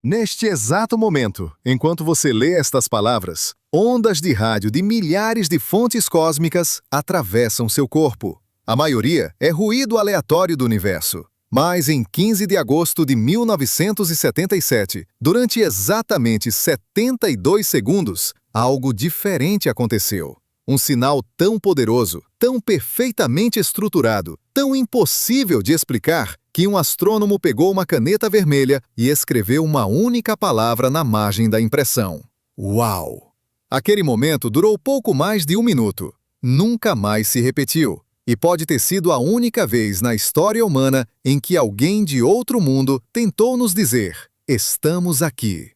Neste exato momento, enquanto você lê estas palavras, ondas de rádio de milhares de fontes cósmicas atravessam seu corpo. A maioria é ruído aleatório do universo. Mas em 15 de agosto de 1977, durante exatamente 72 segundos, algo diferente aconteceu. Um sinal tão poderoso, tão perfeitamente estruturado, tão impossível de explicar, que um astrônomo pegou uma caneta vermelha e escreveu uma única palavra na margem da impressão. Uau! Aquele momento durou pouco mais de 1 minuto. Nunca mais se repetiu. E pode ter sido a única vez na história humana em que alguém de outro mundo tentou nos dizer: estamos aqui.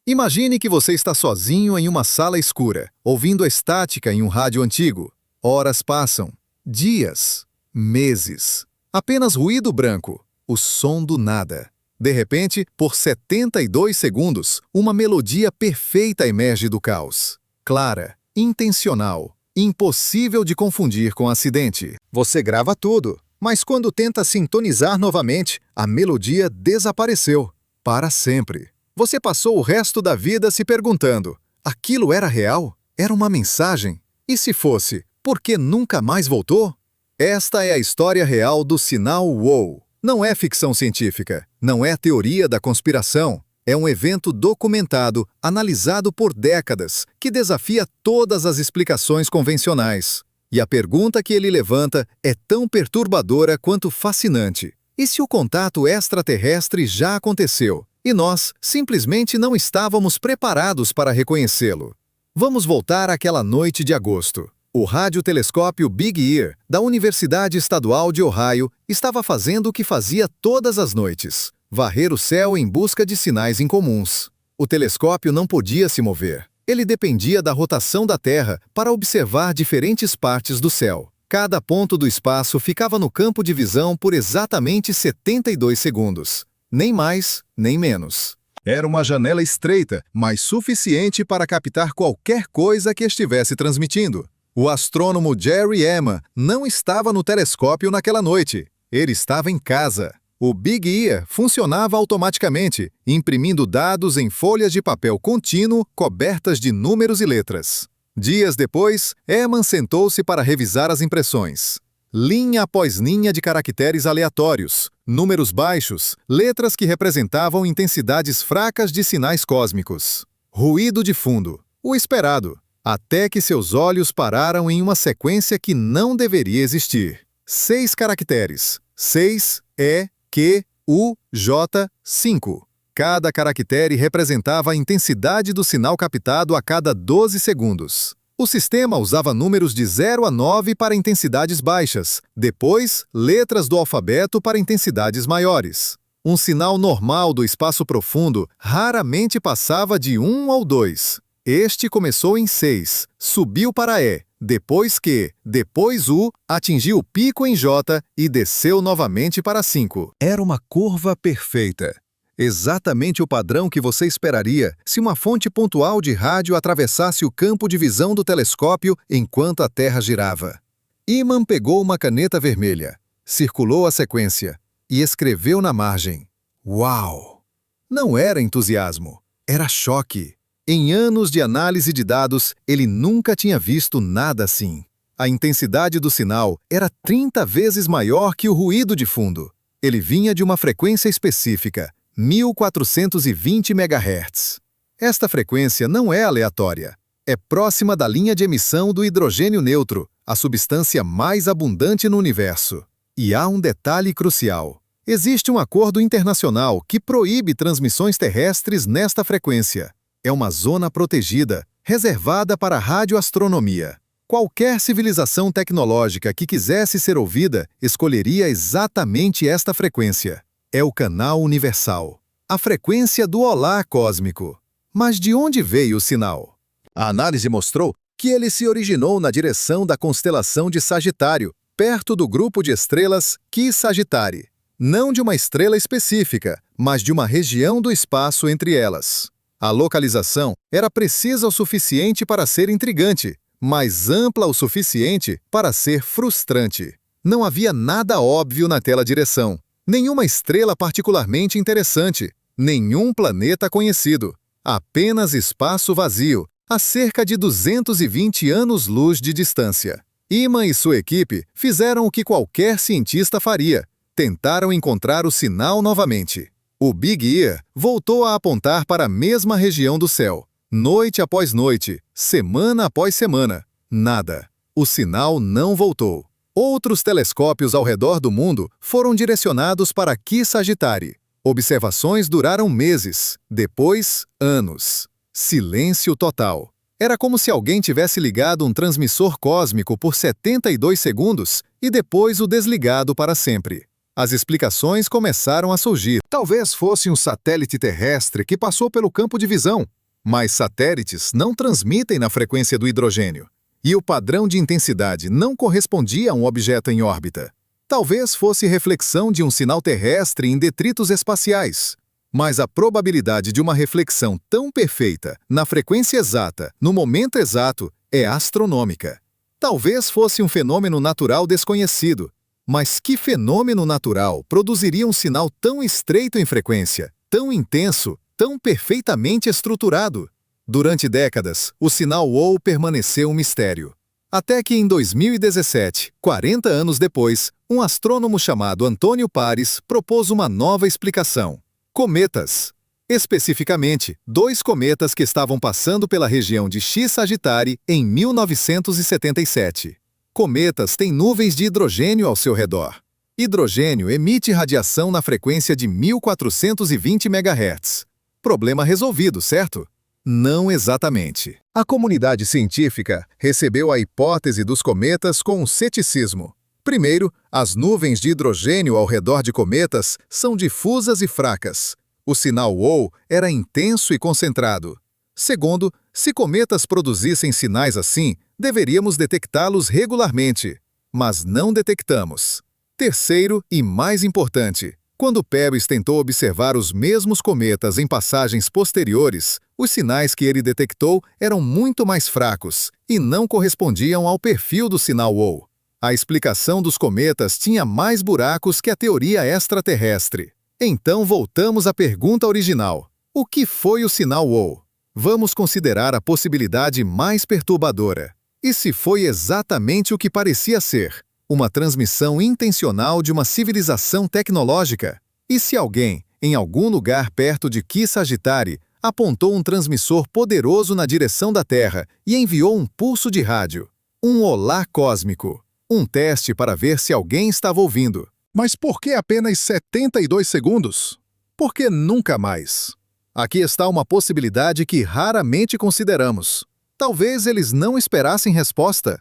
Imagine que você está sozinho em uma sala escura, ouvindo a estática em um rádio antigo. Horas passam, dias, meses. Apenas ruído branco, o som do nada. De repente, por 72 segundos, uma melodia perfeita emerge do caos. Clara, intencional, impossível de confundir com acidente. Você grava tudo, mas quando tenta sintonizar novamente, a melodia desapareceu. Para sempre. Você passou o resto da vida se perguntando: aquilo era real? Era uma mensagem? E se fosse, por que nunca mais voltou? Esta é a história real do sinal WOW. Não é ficção científica, não é teoria da conspiração. É um evento documentado, analisado por décadas, que desafia todas as explicações convencionais. E a pergunta que ele levanta é tão perturbadora quanto fascinante. E se o contato extraterrestre já aconteceu, e nós simplesmente não estávamos preparados para reconhecê-lo? Vamos voltar àquela noite de agosto. O radiotelescópio Big Ear, da Universidade Estadual de Ohio, estava fazendo o que fazia todas as noites: varrer o céu em busca de sinais incomuns. O telescópio não podia se mover. Ele dependia da rotação da Terra para observar diferentes partes do céu. Cada ponto do espaço ficava no campo de visão por exatamente 72 segundos. Nem mais, nem menos. Era uma janela estreita, mas suficiente para captar qualquer coisa que estivesse transmitindo. O astrônomo Jerry Emma não estava no telescópio naquela noite. Ele estava em casa. O Big Ear funcionava automaticamente, imprimindo dados em folhas de papel contínuo cobertas de números e letras. Dias depois, Emma sentou-se para revisar as impressões. Linha após linha de caracteres aleatórios, números baixos, letras que representavam intensidades fracas de sinais cósmicos. Ruído de fundo, o esperado, até que seus olhos pararam em uma sequência que não deveria existir. 6 caracteres: 6, E, Q, U, J, 5. Cada caractere representava a intensidade do sinal captado a cada 12 segundos. O sistema usava números de 0 a 9 para intensidades baixas, depois letras do alfabeto para intensidades maiores. Um sinal normal do espaço profundo raramente passava de 1 ou 2. Este começou em 6, subiu para E, depois Q, depois U, atingiu o pico em J e desceu novamente para 5. Era uma curva perfeita. Exatamente o padrão que você esperaria se uma fonte pontual de rádio atravessasse o campo de visão do telescópio enquanto a Terra girava. Eman pegou uma caneta vermelha, circulou a sequência e escreveu na margem: Uau! Não era entusiasmo, era choque. Em anos de análise de dados, ele nunca tinha visto nada assim. A intensidade do sinal era 30 vezes maior que o ruído de fundo. Ele vinha de uma frequência específica, 1420 MHz. Esta frequência não é aleatória. É próxima da linha de emissão do hidrogênio neutro, a substância mais abundante no universo. E há um detalhe crucial. Existe um acordo internacional que proíbe transmissões terrestres nesta frequência. É uma zona protegida, reservada para a radioastronomia. Qualquer civilização tecnológica que quisesse ser ouvida escolheria exatamente esta frequência. É o canal universal, a frequência do olá cósmico. Mas de onde veio o sinal? A análise mostrou que ele se originou na direção da constelação de Sagitário, perto do grupo de estrelas Chi Sagittarii. Não de uma estrela específica, mas de uma região do espaço entre elas. A localização era precisa o suficiente para ser intrigante, mas ampla o suficiente para ser frustrante. Não havia nada óbvio naquela direção. Nenhuma estrela particularmente interessante. Nenhum planeta conhecido. Apenas espaço vazio, a cerca de 220 anos-luz de distância. Eman e sua equipe fizeram o que qualquer cientista faria. Tentaram encontrar o sinal novamente. O Big Ear voltou a apontar para a mesma região do céu. Noite após noite, semana após semana. Nada. O sinal não voltou. Outros telescópios ao redor do mundo foram direcionados para Ki Sagittarii. Observações duraram meses, depois anos. Silêncio total. Era como se alguém tivesse ligado um transmissor cósmico por 72 segundos e depois o desligado para sempre. As explicações começaram a surgir. Talvez fosse um satélite terrestre que passou pelo campo de visão. Mas satélites não transmitem na frequência do hidrogênio. E o padrão de intensidade não correspondia a um objeto em órbita. Talvez fosse reflexão de um sinal terrestre em detritos espaciais. Mas a probabilidade de uma reflexão tão perfeita, na frequência exata, no momento exato, é astronômica. Talvez fosse um fenômeno natural desconhecido. Mas que fenômeno natural produziria um sinal tão estreito em frequência, tão intenso, tão perfeitamente estruturado? Durante décadas, o sinal WOW permaneceu um mistério. Até que em 2017, 40 anos depois, um astrônomo chamado Antônio Pares propôs uma nova explicação. Cometas. Especificamente, 2 cometas que estavam passando pela região de X Sagittarii em 1977. Cometas têm nuvens de hidrogênio ao seu redor. Hidrogênio emite radiação na frequência de 1420 MHz. Problema resolvido, certo? Não exatamente. A comunidade científica recebeu a hipótese dos cometas com um ceticismo. Primeiro, as nuvens de hidrogênio ao redor de cometas são difusas e fracas. O sinal WOW era intenso e concentrado. Segundo, se cometas produzissem sinais assim, deveríamos detectá-los regularmente. Mas não detectamos. Terceiro e mais importante, quando Paris tentou observar os mesmos cometas em passagens posteriores, os sinais que ele detectou eram muito mais fracos e não correspondiam ao perfil do sinal WOW. A explicação dos cometas tinha mais buracos que a teoria extraterrestre. Então voltamos à pergunta original. O que foi o sinal WOW? Vamos considerar a possibilidade mais perturbadora. E se foi exatamente o que parecia ser? Uma transmissão intencional de uma civilização tecnológica? E se alguém, em algum lugar perto de Ki Sagittarii, apontou um transmissor poderoso na direção da Terra e enviou um pulso de rádio? Um olá cósmico. Um teste para ver se alguém estava ouvindo. Mas por que apenas 72 segundos? Por que nunca mais? Aqui está uma possibilidade que raramente consideramos. Talvez eles não esperassem resposta.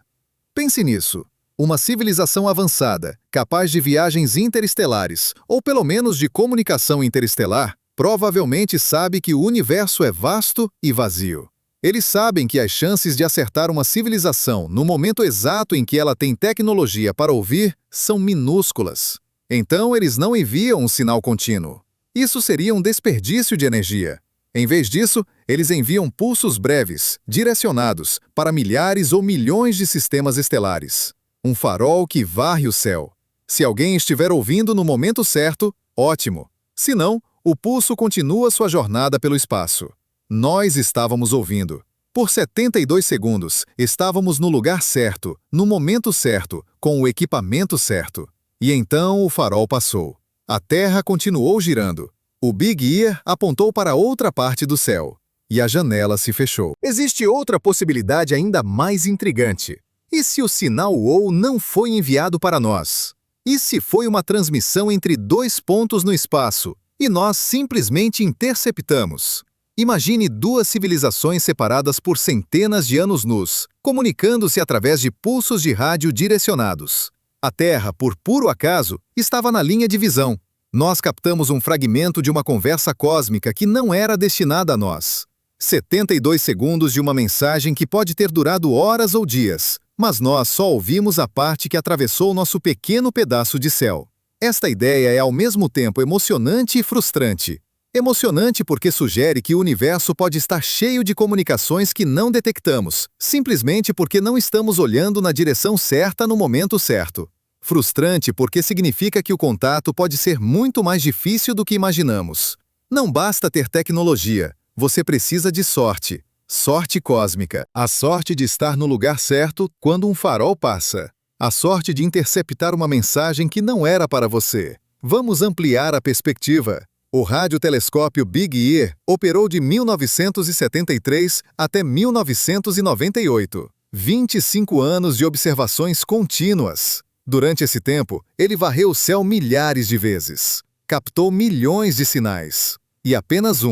Pense nisso. Uma civilização avançada, capaz de viagens interestelares, ou pelo menos de comunicação interestelar, provavelmente sabe que o universo é vasto e vazio. Eles sabem que as chances de acertar uma civilização no momento exato em que ela tem tecnologia para ouvir são minúsculas. Então, eles não enviam um sinal contínuo. Isso seria um desperdício de energia. Em vez disso, eles enviam pulsos breves, direcionados, para milhares ou milhões de sistemas estelares. Um farol que varre o céu. Se alguém estiver ouvindo no momento certo, ótimo. Se não, o pulso continua sua jornada pelo espaço. Nós estávamos ouvindo. Por 72 segundos, estávamos no lugar certo, no momento certo, com o equipamento certo. E então o farol passou. A Terra continuou girando. O Big Ear apontou para outra parte do céu. E a janela se fechou. Existe outra possibilidade ainda mais intrigante. E se o sinal WOW não foi enviado para nós? E se foi uma transmissão entre 2 pontos no espaço e nós simplesmente interceptamos? Imagine 2 civilizações separadas por centenas de anos-luz, comunicando-se através de pulsos de rádio direcionados. A Terra, por puro acaso, estava na linha de visão. Nós captamos um fragmento de uma conversa cósmica que não era destinada a nós. 72 segundos de uma mensagem que pode ter durado horas ou dias, mas nós só ouvimos a parte que atravessou nosso pequeno pedaço de céu. Esta ideia é ao mesmo tempo emocionante e frustrante. Emocionante porque sugere que o universo pode estar cheio de comunicações que não detectamos, simplesmente porque não estamos olhando na direção certa no momento certo. Frustrante porque significa que o contato pode ser muito mais difícil do que imaginamos. Não basta ter tecnologia, você precisa de sorte. Sorte cósmica. A sorte de estar no lugar certo quando um farol passa. A sorte de interceptar uma mensagem que não era para você. Vamos ampliar a perspectiva. O radiotelescópio Big Ear operou de 1973 até 1998. 25 anos de observações contínuas. Durante esse tempo, ele varreu o céu milhares de vezes. Captou milhões de sinais. E apenas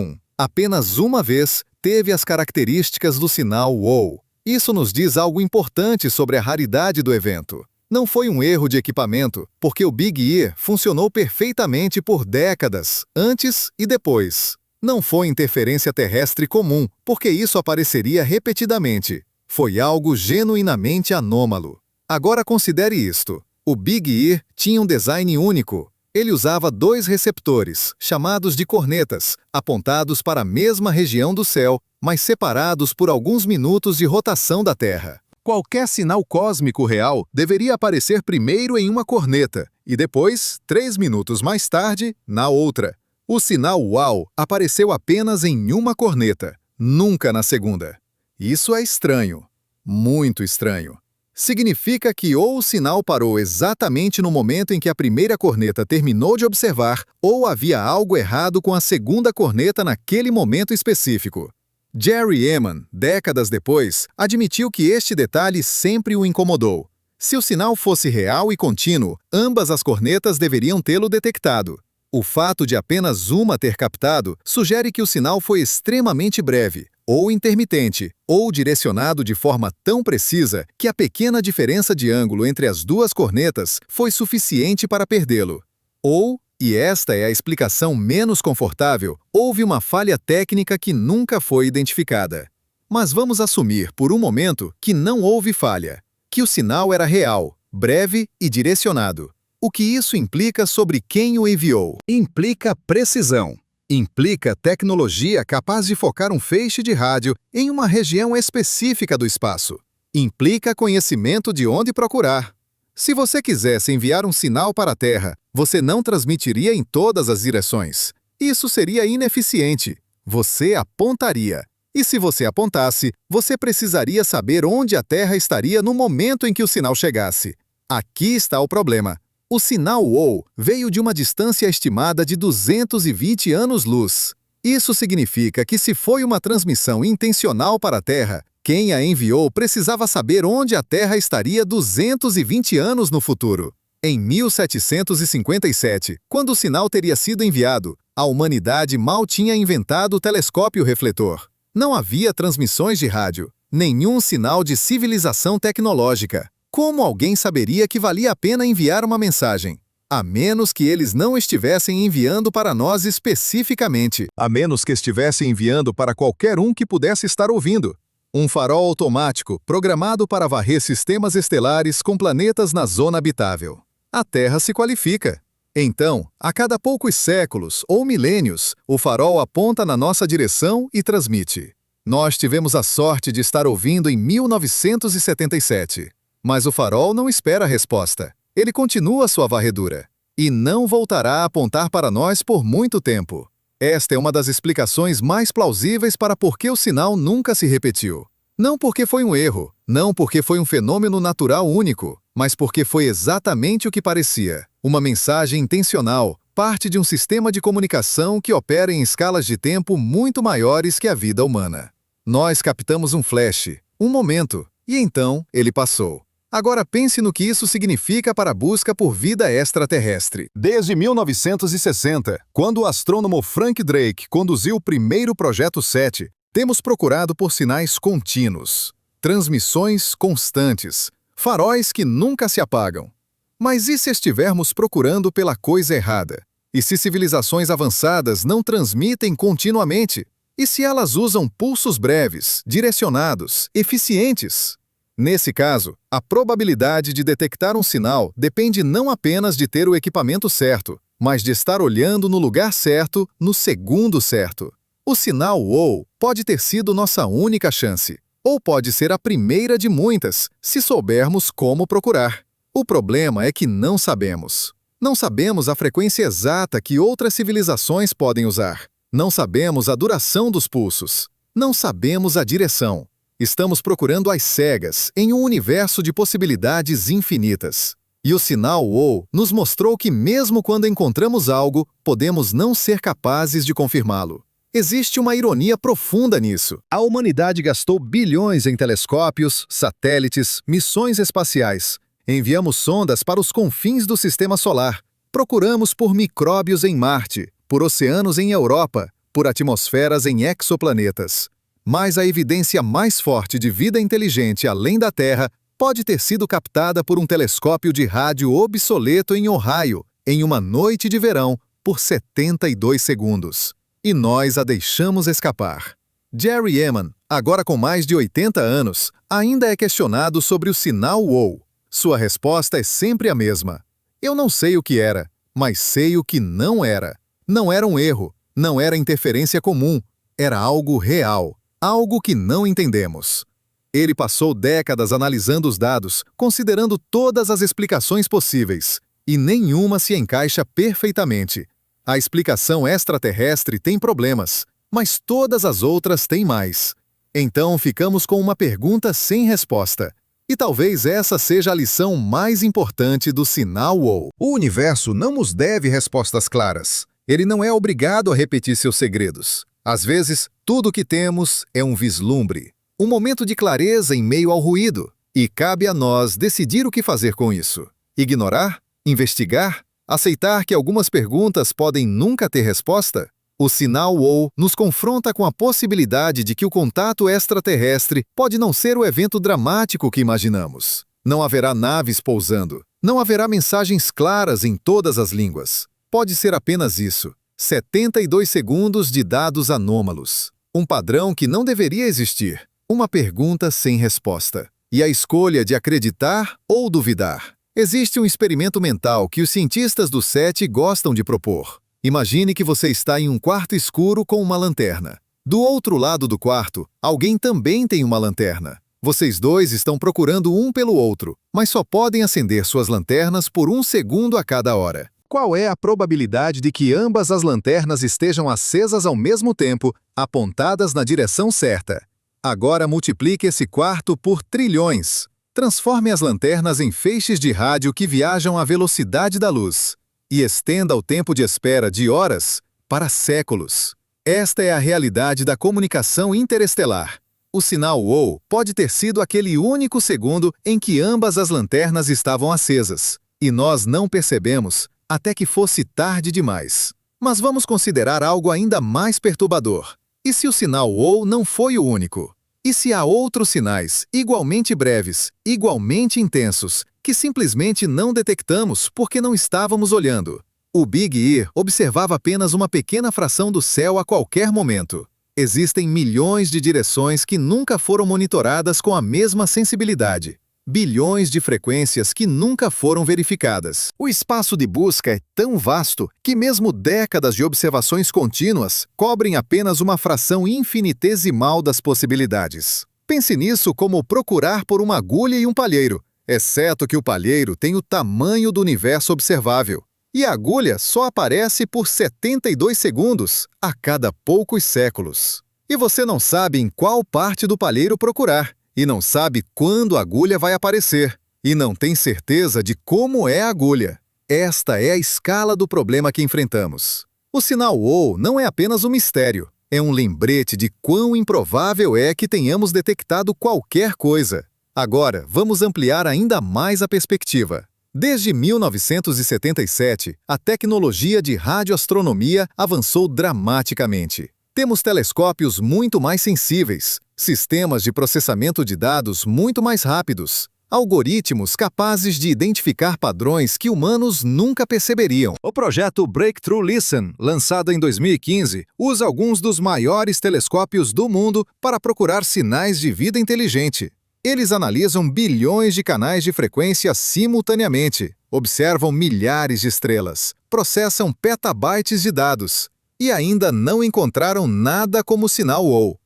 uma vez, teve as características do sinal WOW. Isso nos diz algo importante sobre a raridade do evento. Não foi um erro de equipamento, porque o Big Ear funcionou perfeitamente por décadas, antes e depois. Não foi interferência terrestre comum, porque isso apareceria repetidamente. Foi algo genuinamente anômalo. Agora considere isto. O Big Ear tinha um design único. Ele usava 2 receptores, chamados de cornetas, apontados para a mesma região do céu, mas separados por alguns minutos de rotação da Terra. Qualquer sinal cósmico real deveria aparecer primeiro em uma corneta e depois, 3 minutos mais tarde, na outra. O sinal WOW apareceu apenas em uma corneta, nunca na segunda. Isso é estranho, muito estranho. Significa que ou o sinal parou exatamente no momento em que a primeira corneta terminou de observar, ou havia algo errado com a segunda corneta naquele momento específico. Jerry Ehman, décadas depois, admitiu que este detalhe sempre o incomodou. Se o sinal fosse real e contínuo, ambas as cornetas deveriam tê-lo detectado. O fato de apenas uma ter captado sugere que o sinal foi extremamente breve, ou intermitente, ou direcionado de forma tão precisa que a pequena diferença de ângulo entre as 2 cornetas foi suficiente para perdê-lo. Ou, e esta é a explicação menos confortável, houve uma falha técnica que nunca foi identificada. Mas vamos assumir, por um momento, que não houve falha, que o sinal era real, breve e direcionado. O que isso implica sobre quem o enviou? Implica precisão. Implica tecnologia capaz de focar um feixe de rádio em uma região específica do espaço. Implica conhecimento de onde procurar. Se você quisesse enviar um sinal para a Terra, você não transmitiria em todas as direções. Isso seria ineficiente. Você apontaria. E se você apontasse, você precisaria saber onde a Terra estaria no momento em que o sinal chegasse. Aqui está o problema. O sinal WOW veio de uma distância estimada de 220 anos-luz. Isso significa que se foi uma transmissão intencional para a Terra, quem a enviou precisava saber onde a Terra estaria 220 anos no futuro. Em 1757, quando o sinal teria sido enviado, a humanidade mal tinha inventado o telescópio refletor. Não havia transmissões de rádio, nenhum sinal de civilização tecnológica. Como alguém saberia que valia a pena enviar uma mensagem? A menos que eles não estivessem enviando para nós especificamente. A menos que estivessem enviando para qualquer um que pudesse estar ouvindo. Um farol automático programado para varrer sistemas estelares com planetas na zona habitável. A Terra se qualifica. Então, a cada poucos séculos ou milênios, o farol aponta na nossa direção e transmite. Nós tivemos a sorte de estar ouvindo em 1977. Mas o farol não espera a resposta. Ele continua sua varredura. E não voltará a apontar para nós por muito tempo. Esta é uma das explicações mais plausíveis para por que o sinal nunca se repetiu. Não porque foi um erro, não porque foi um fenômeno natural único, mas porque foi exatamente o que parecia. Uma mensagem intencional, parte de um sistema de comunicação que opera em escalas de tempo muito maiores que a vida humana. Nós captamos um flash, um momento, e então ele passou. Agora pense no que isso significa para a busca por vida extraterrestre. Desde 1960, quando o astrônomo Frank Drake conduziu o primeiro Projeto 7, temos procurado por sinais contínuos, transmissões constantes, faróis que nunca se apagam. Mas e se estivermos procurando pela coisa errada? E se civilizações avançadas não transmitem continuamente? E se elas usam pulsos breves, direcionados, eficientes? Nesse caso, a probabilidade de detectar um sinal depende não apenas de ter o equipamento certo, mas de estar olhando no lugar certo, no segundo certo. O sinal WOW pode ter sido nossa única chance, ou pode ser a primeira de muitas, se soubermos como procurar. O problema é que não sabemos. Não sabemos a frequência exata que outras civilizações podem usar. Não sabemos a duração dos pulsos. Não sabemos a direção. Estamos procurando às cegas, em um universo de possibilidades infinitas. E o sinal WOW nos mostrou que mesmo quando encontramos algo, podemos não ser capazes de confirmá-lo. Existe uma ironia profunda nisso. A humanidade gastou bilhões em telescópios, satélites, missões espaciais. Enviamos sondas para os confins do sistema solar. Procuramos por micróbios em Marte, por oceanos em Europa, por atmosferas em exoplanetas. Mas a evidência mais forte de vida inteligente além da Terra pode ter sido captada por um telescópio de rádio obsoleto em Ohio, em uma noite de verão, por 72 segundos. E nós a deixamos escapar. Jerry Eman, agora com mais de 80 anos, ainda é questionado sobre o sinal WOW. Sua resposta é sempre a mesma. Eu não sei o que era, mas sei o que não era. Não era um erro, não era interferência comum, era algo real, algo que não entendemos. Ele passou décadas analisando os dados, considerando todas as explicações possíveis, e nenhuma se encaixa perfeitamente. A explicação extraterrestre tem problemas, mas todas as outras têm mais. Então ficamos com uma pergunta sem resposta. E talvez essa seja a lição mais importante do sinal WOW. O universo não nos deve respostas claras. Ele não é obrigado a repetir seus segredos. Às vezes, tudo o que temos é um vislumbre, um momento de clareza em meio ao ruído. E cabe a nós decidir o que fazer com isso. Ignorar? Investigar? Aceitar que algumas perguntas podem nunca ter resposta? O sinal WOW nos confronta com a possibilidade de que o contato extraterrestre pode não ser o evento dramático que imaginamos. Não haverá naves pousando. Não haverá mensagens claras em todas as línguas. Pode ser apenas isso: 72 segundos de dados anômalos. Um padrão que não deveria existir. Uma pergunta sem resposta. E a escolha de acreditar ou duvidar. Existe um experimento mental que os cientistas do SETI gostam de propor. Imagine que você está em um quarto escuro com uma lanterna. Do outro lado do quarto, alguém também tem uma lanterna. Vocês dois estão procurando um pelo outro, mas só podem acender suas lanternas por 1 segundo a cada hora. Qual é a probabilidade de que ambas as lanternas estejam acesas ao mesmo tempo, apontadas na direção certa? Agora multiplique esse quarto por trilhões. Transforme as lanternas em feixes de rádio que viajam à velocidade da luz. E estenda o tempo de espera de horas para séculos. Esta é a realidade da comunicação interestelar. O sinal WOW pode ter sido aquele único segundo em que ambas as lanternas estavam acesas. E nós não percebemos até que fosse tarde demais. Mas vamos considerar algo ainda mais perturbador. E se o sinal WOW não foi o único? E se há outros sinais, igualmente breves, igualmente intensos, que simplesmente não detectamos porque não estávamos olhando? O Big Ear observava apenas uma pequena fração do céu a qualquer momento. Existem milhões de direções que nunca foram monitoradas com a mesma sensibilidade. Bilhões de frequências que nunca foram verificadas. O espaço de busca é tão vasto que mesmo décadas de observações contínuas cobrem apenas uma fração infinitesimal das possibilidades. Pense nisso como procurar por uma agulha e um palheiro, exceto que o palheiro tem o tamanho do universo observável. E a agulha só aparece por 72 segundos a cada poucos séculos. E você não sabe em qual parte do palheiro procurar. E não sabe quando a agulha vai aparecer. E não tem certeza de como é a agulha. Esta é a escala do problema que enfrentamos. O sinal WOW não é apenas um mistério. É um lembrete de quão improvável é que tenhamos detectado qualquer coisa. Agora, vamos ampliar ainda mais a perspectiva. Desde 1977, a tecnologia de radioastronomia avançou dramaticamente. Temos telescópios muito mais sensíveis, sistemas de processamento de dados muito mais rápidos, algoritmos capazes de identificar padrões que humanos nunca perceberiam. O projeto Breakthrough Listen, lançado em 2015, usa alguns dos maiores telescópios do mundo para procurar sinais de vida inteligente. Eles analisam bilhões de canais de frequência simultaneamente, observam milhares de estrelas, processam petabytes de dados e ainda não encontraram nada como o sinal WOW.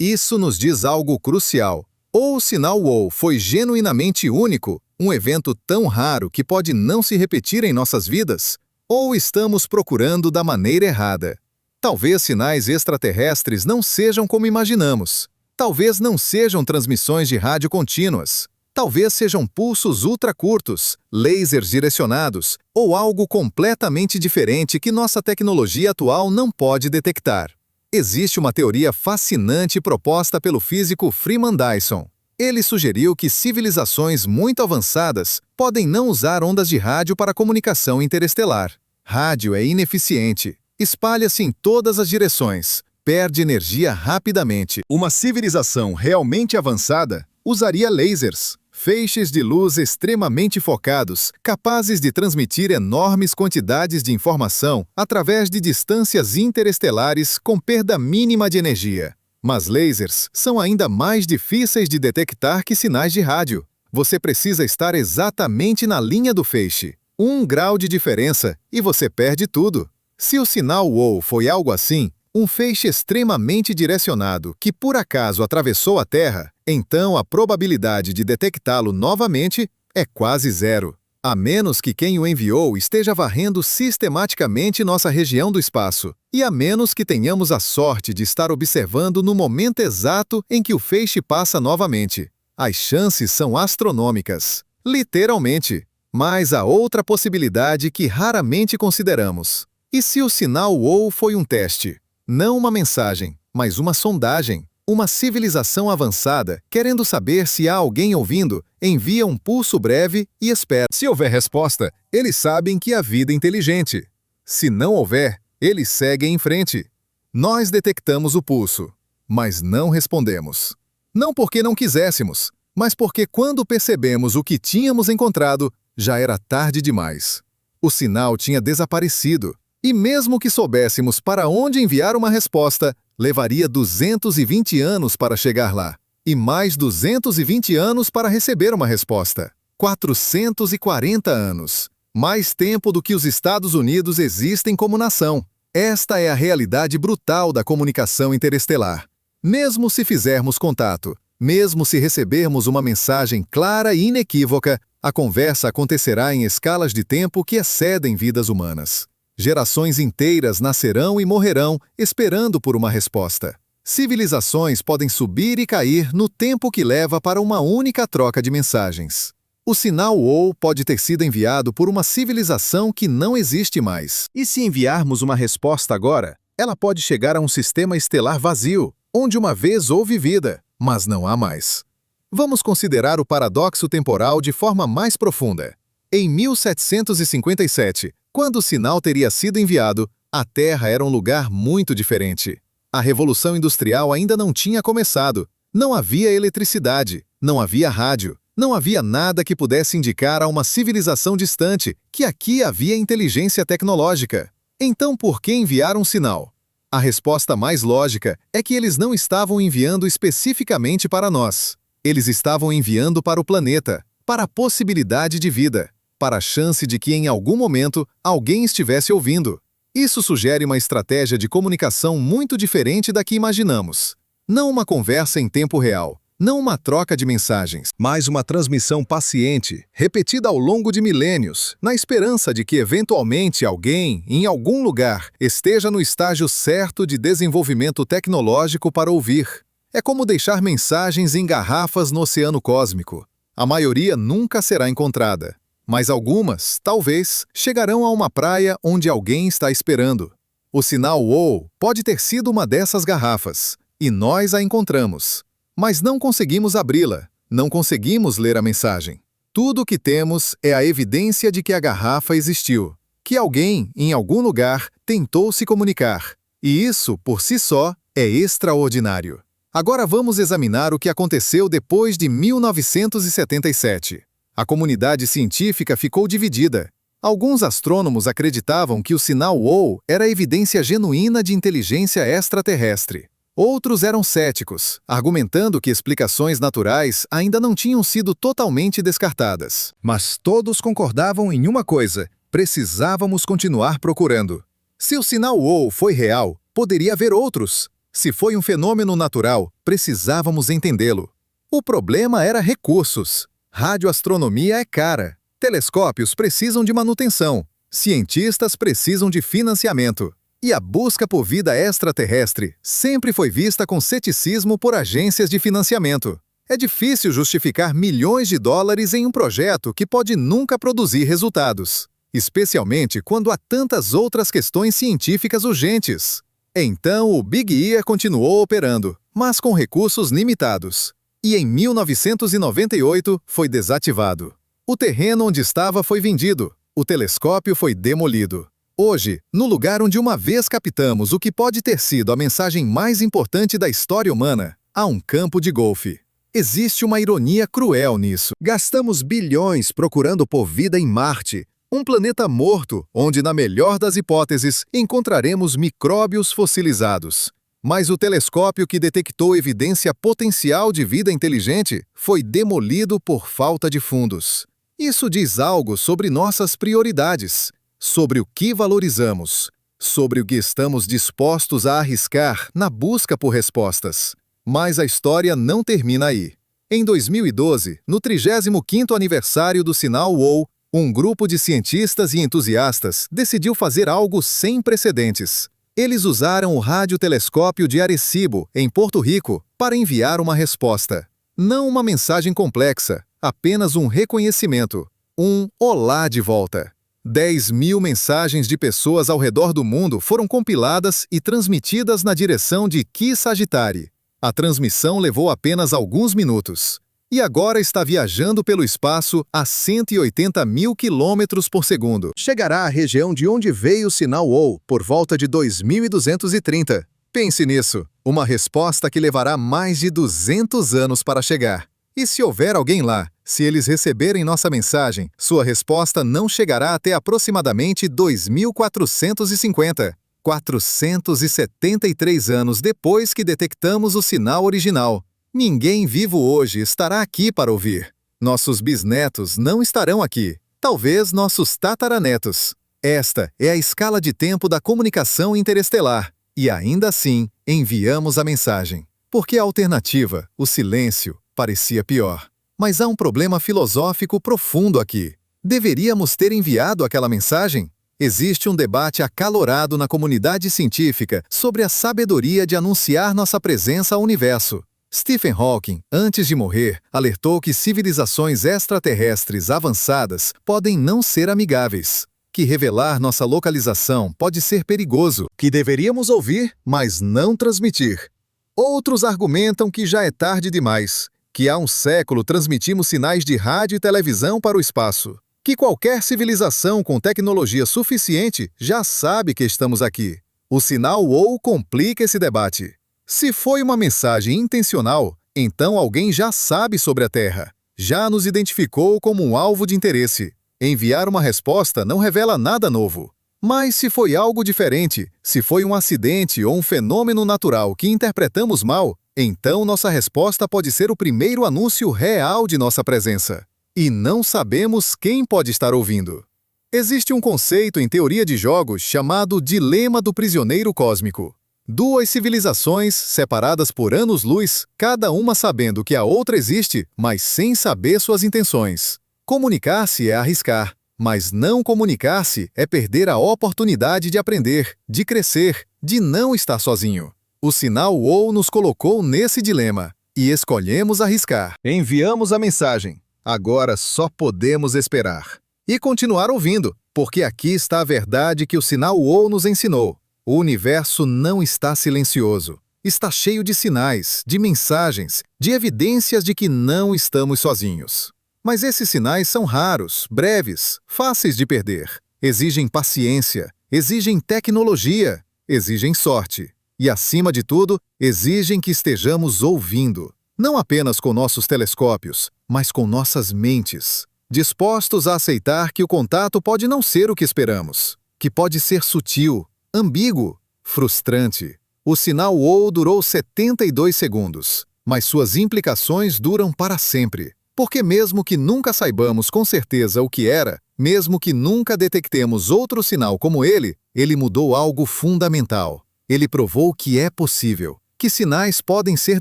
Isso nos diz algo crucial. Ou o sinal WOW foi genuinamente único, um evento tão raro que pode não se repetir em nossas vidas, ou estamos procurando da maneira errada. Talvez sinais extraterrestres não sejam como imaginamos. Talvez não sejam transmissões de rádio contínuas. Talvez sejam pulsos ultracurtos, lasers direcionados ou algo completamente diferente que nossa tecnologia atual não pode detectar. Existe uma teoria fascinante proposta pelo físico Freeman Dyson. Ele sugeriu que civilizações muito avançadas podem não usar ondas de rádio para comunicação interestelar. Rádio é ineficiente, espalha-se em todas as direções, perde energia rapidamente. Uma civilização realmente avançada usaria lasers, feixes de luz extremamente focados, capazes de transmitir enormes quantidades de informação através de distâncias interestelares com perda mínima de energia. Mas lasers são ainda mais difíceis de detectar que sinais de rádio. Você precisa estar exatamente na linha do feixe. 1 grau de diferença e você perde tudo. Se o sinal WOW foi algo assim, um feixe extremamente direcionado que por acaso atravessou a Terra, então a probabilidade de detectá-lo novamente é quase zero, a menos que quem o enviou esteja varrendo sistematicamente nossa região do espaço, e a menos que tenhamos a sorte de estar observando no momento exato em que o feixe passa novamente. As chances são astronômicas, literalmente. Mas há outra possibilidade que raramente consideramos. E se o sinal WOW foi um teste? Não uma mensagem, mas uma sondagem. Uma civilização avançada, querendo saber se há alguém ouvindo, envia um pulso breve e espera. Se houver resposta, eles sabem que há vida inteligente. Se não houver, eles seguem em frente. Nós detectamos o pulso, mas não respondemos. Não porque não quiséssemos, mas porque quando percebemos o que tínhamos encontrado, já era tarde demais. O sinal tinha desaparecido, e mesmo que soubéssemos para onde enviar uma resposta, levaria 220 anos para chegar lá, e mais 220 anos para receber uma resposta. 440 anos. Mais tempo do que os Estados Unidos existem como nação. Esta é a realidade brutal da comunicação interestelar. Mesmo se fizermos contato, mesmo se recebermos uma mensagem clara e inequívoca, a conversa acontecerá em escalas de tempo que excedem vidas humanas. Gerações inteiras nascerão e morrerão esperando por uma resposta. Civilizações podem subir e cair no tempo que leva para uma única troca de mensagens. O sinal WOW pode ter sido enviado por uma civilização que não existe mais. E se enviarmos uma resposta agora, ela pode chegar a um sistema estelar vazio, onde uma vez houve vida, mas não há mais. Vamos considerar o paradoxo temporal de forma mais profunda. Em 1757, quando o sinal teria sido enviado, a Terra era um lugar muito diferente. A Revolução Industrial ainda não tinha começado. Não havia eletricidade, não havia rádio, não havia nada que pudesse indicar a uma civilização distante que aqui havia inteligência tecnológica. Então, por que enviar um sinal? A resposta mais lógica é que eles não estavam enviando especificamente para nós. Eles estavam enviando para o planeta, para a possibilidade de vida, para a chance de que em algum momento alguém estivesse ouvindo. Isso sugere uma estratégia de comunicação muito diferente da que imaginamos. Não uma conversa em tempo real, não uma troca de mensagens, mas uma transmissão paciente, repetida ao longo de milênios, na esperança de que eventualmente alguém, em algum lugar, esteja no estágio certo de desenvolvimento tecnológico para ouvir. É como deixar mensagens em garrafas no oceano cósmico. A maioria nunca será encontrada, mas algumas, talvez, chegarão a uma praia onde alguém está esperando. O sinal WOW pode ter sido uma dessas garrafas, e nós a encontramos. Mas não conseguimos abri-la, não conseguimos ler a mensagem. Tudo o que temos é a evidência de que a garrafa existiu, que alguém, em algum lugar, tentou se comunicar. E isso, por si só, é extraordinário. Agora vamos examinar o que aconteceu depois de 1977. A comunidade científica ficou dividida. Alguns astrônomos acreditavam que o sinal WOW era evidência genuína de inteligência extraterrestre. Outros eram céticos, argumentando que explicações naturais ainda não tinham sido totalmente descartadas. Mas todos concordavam em uma coisa: precisávamos continuar procurando. Se o sinal WOW foi real, poderia haver outros. Se foi um fenômeno natural, precisávamos entendê-lo. O problema era recursos. Radioastronomia é cara. Telescópios precisam de manutenção. Cientistas precisam de financiamento. E a busca por vida extraterrestre sempre foi vista com ceticismo por agências de financiamento. É difícil justificar milhões de dólares em um projeto que pode nunca produzir resultados, especialmente quando há tantas outras questões científicas urgentes. Então, o Big Ear continuou operando, mas com recursos limitados. E em 1998 foi desativado. O terreno onde estava foi vendido. O telescópio foi demolido. Hoje, no lugar onde uma vez captamos o que pode ter sido a mensagem mais importante da história humana, há um campo de golfe. Existe uma ironia cruel nisso. Gastamos bilhões procurando por vida em Marte, um planeta morto, onde, na melhor das hipóteses, encontraremos micróbios fossilizados. Mas o telescópio que detectou evidência potencial de vida inteligente foi demolido por falta de fundos. Isso diz algo sobre nossas prioridades, sobre o que valorizamos, sobre o que estamos dispostos a arriscar na busca por respostas. Mas a história não termina aí. Em 2012, no 35º aniversário do sinal WOW, um grupo de cientistas e entusiastas decidiu fazer algo sem precedentes. Eles usaram o radiotelescópio de Arecibo, em Porto Rico, para enviar uma resposta. Não uma mensagem complexa, apenas um reconhecimento. Um olá de volta. 10.000 mensagens de pessoas ao redor do mundo foram compiladas e transmitidas na direção de Ki Sagittarii. A transmissão levou apenas alguns minutos. E agora está viajando pelo espaço a 180.000 km por segundo. Chegará à região de onde veio o sinal WOW por volta de 2230. Pense nisso, uma resposta que levará mais de 200 anos para chegar. E se houver alguém lá, se eles receberem nossa mensagem, sua resposta não chegará até aproximadamente 2450. 473 anos depois que detectamos o sinal original. Ninguém vivo hoje estará aqui para ouvir. Nossos bisnetos não estarão aqui. Talvez nossos tataranetos. Esta é a escala de tempo da comunicação interestelar. E ainda assim, enviamos a mensagem. Porque a alternativa, o silêncio, parecia pior. Mas há um problema filosófico profundo aqui. Deveríamos ter enviado aquela mensagem? Existe um debate acalorado na comunidade científica sobre a sabedoria de anunciar nossa presença ao universo. Stephen Hawking, antes de morrer, alertou que civilizações extraterrestres avançadas podem não ser amigáveis, que revelar nossa localização pode ser perigoso, que deveríamos ouvir, mas não transmitir. Outros argumentam que já é tarde demais, que há um século transmitimos sinais de rádio e televisão para o espaço, que qualquer civilização com tecnologia suficiente já sabe que estamos aqui. O sinal WOW complica esse debate. Se foi uma mensagem intencional, então alguém já sabe sobre a Terra, já nos identificou como um alvo de interesse. Enviar uma resposta não revela nada novo. Mas se foi algo diferente, se foi um acidente ou um fenômeno natural que interpretamos mal, então nossa resposta pode ser o primeiro anúncio real de nossa presença. E não sabemos quem pode estar ouvindo. Existe um conceito em teoria de jogos chamado dilema do prisioneiro cósmico. Duas civilizações, separadas por anos-luz, cada uma sabendo que a outra existe, mas sem saber suas intenções. Comunicar-se é arriscar, mas não comunicar-se é perder a oportunidade de aprender, de crescer, de não estar sozinho. O sinal WOW nos colocou nesse dilema, e escolhemos arriscar. Enviamos a mensagem. Agora só podemos esperar. E continuar ouvindo, porque aqui está a verdade que o sinal WOW nos ensinou. O universo não está silencioso. Está cheio de sinais, de mensagens, de evidências de que não estamos sozinhos. Mas esses sinais são raros, breves, fáceis de perder. Exigem paciência, exigem tecnologia, exigem sorte. E, acima de tudo, exigem que estejamos ouvindo. Não apenas com nossos telescópios, mas com nossas mentes. Dispostos a aceitar que o contato pode não ser o que esperamos. Que pode ser sutil, ambíguo, frustrante. O sinal WOW durou 72 segundos, mas suas implicações duram para sempre. Porque mesmo que nunca saibamos com certeza o que era, mesmo que nunca detectemos outro sinal como ele mudou algo fundamental. Ele provou que é possível, que sinais podem ser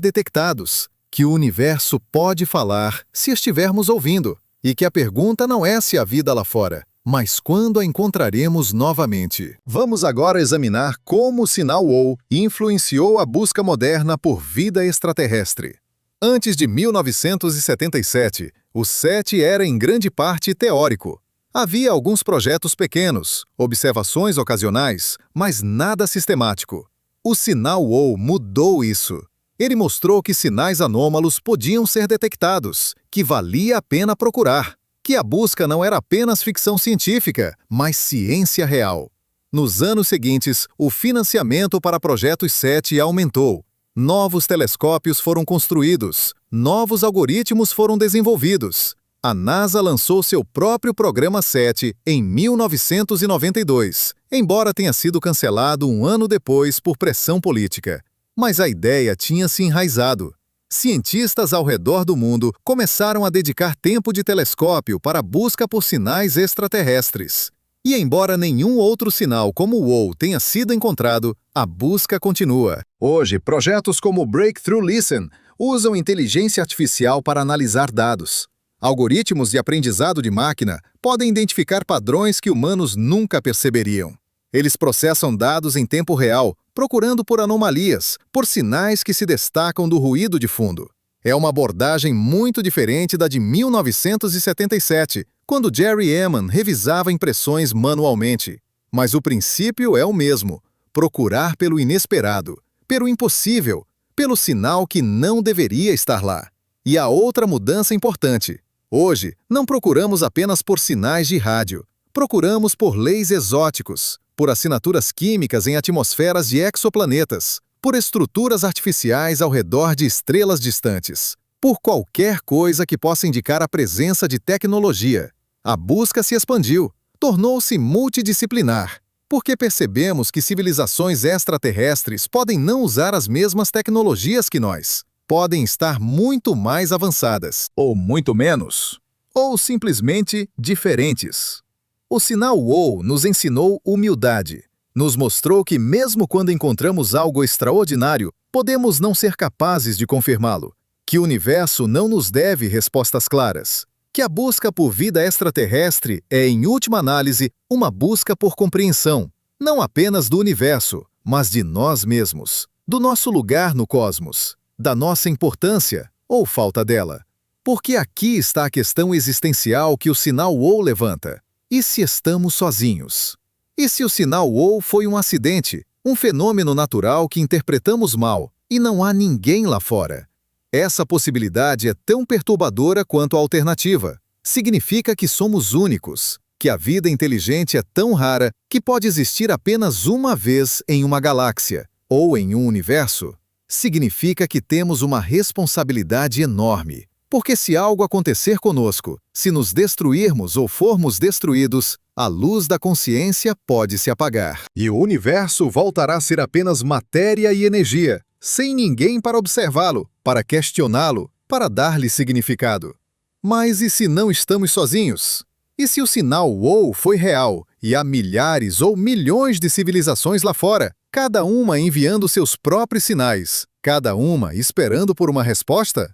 detectados, que o universo pode falar se estivermos ouvindo, e que a pergunta não é se há vida lá fora, Mas quando a encontraremos novamente? Vamos agora examinar como o sinal WOW influenciou a busca moderna por vida extraterrestre. Antes de 1977, o SETI era em grande parte teórico. Havia alguns projetos pequenos, observações ocasionais, mas nada sistemático. O sinal WOW mudou isso. Ele mostrou que sinais anômalos podiam ser detectados, que valia a pena procurar, que a busca não era apenas ficção científica, mas ciência real. Nos anos seguintes, o financiamento para projetos SETI aumentou. Novos telescópios foram construídos, novos algoritmos foram desenvolvidos. A NASA lançou seu próprio programa SETI em 1992, embora tenha sido cancelado um ano depois por pressão política. Mas a ideia tinha se enraizado. Cientistas ao redor do mundo começaram a dedicar tempo de telescópio para a busca por sinais extraterrestres. E embora nenhum outro sinal como o WOW tenha sido encontrado, a busca continua. Hoje, projetos como o Breakthrough Listen usam inteligência artificial para analisar dados. Algoritmos de aprendizado de máquina podem identificar padrões que humanos nunca perceberiam. Eles processam dados em tempo real, procurando por anomalias, por sinais que se destacam do ruído de fundo. É uma abordagem muito diferente da de 1977, quando Jerry Ehman revisava impressões manualmente. Mas o princípio é o mesmo: procurar pelo inesperado, pelo impossível, pelo sinal que não deveria estar lá. E há outra mudança importante. Hoje, não procuramos apenas por sinais de rádio. Procuramos por leis exóticos, por assinaturas químicas em atmosferas de exoplanetas, por estruturas artificiais ao redor de estrelas distantes, por qualquer coisa que possa indicar a presença de tecnologia. A busca se expandiu, tornou-se multidisciplinar, porque percebemos que civilizações extraterrestres podem não usar as mesmas tecnologias que nós, podem estar muito mais avançadas, ou muito menos, ou simplesmente diferentes. O sinal WOW nos ensinou humildade. Nos mostrou que mesmo quando encontramos algo extraordinário, podemos não ser capazes de confirmá-lo. Que o universo não nos deve respostas claras. Que a busca por vida extraterrestre é, em última análise, uma busca por compreensão, não apenas do universo, mas de nós mesmos, do nosso lugar no cosmos, da nossa importância ou falta dela. Porque aqui está a questão existencial que o sinal WOW levanta. E se estamos sozinhos? E se o sinal WOW foi um acidente, um fenômeno natural que interpretamos mal, e não há ninguém lá fora? Essa possibilidade é tão perturbadora quanto a alternativa. Significa que somos únicos, que a vida inteligente é tão rara que pode existir apenas uma vez em uma galáxia, ou em um universo. Significa que temos uma responsabilidade enorme. Porque se algo acontecer conosco, se nos destruirmos ou formos destruídos, a luz da consciência pode se apagar. E o universo voltará a ser apenas matéria e energia, sem ninguém para observá-lo, para questioná-lo, para dar-lhe significado. Mas e se não estamos sozinhos? E se o sinal WOW foi real e há milhares ou milhões de civilizações lá fora, cada uma enviando seus próprios sinais, cada uma esperando por uma resposta?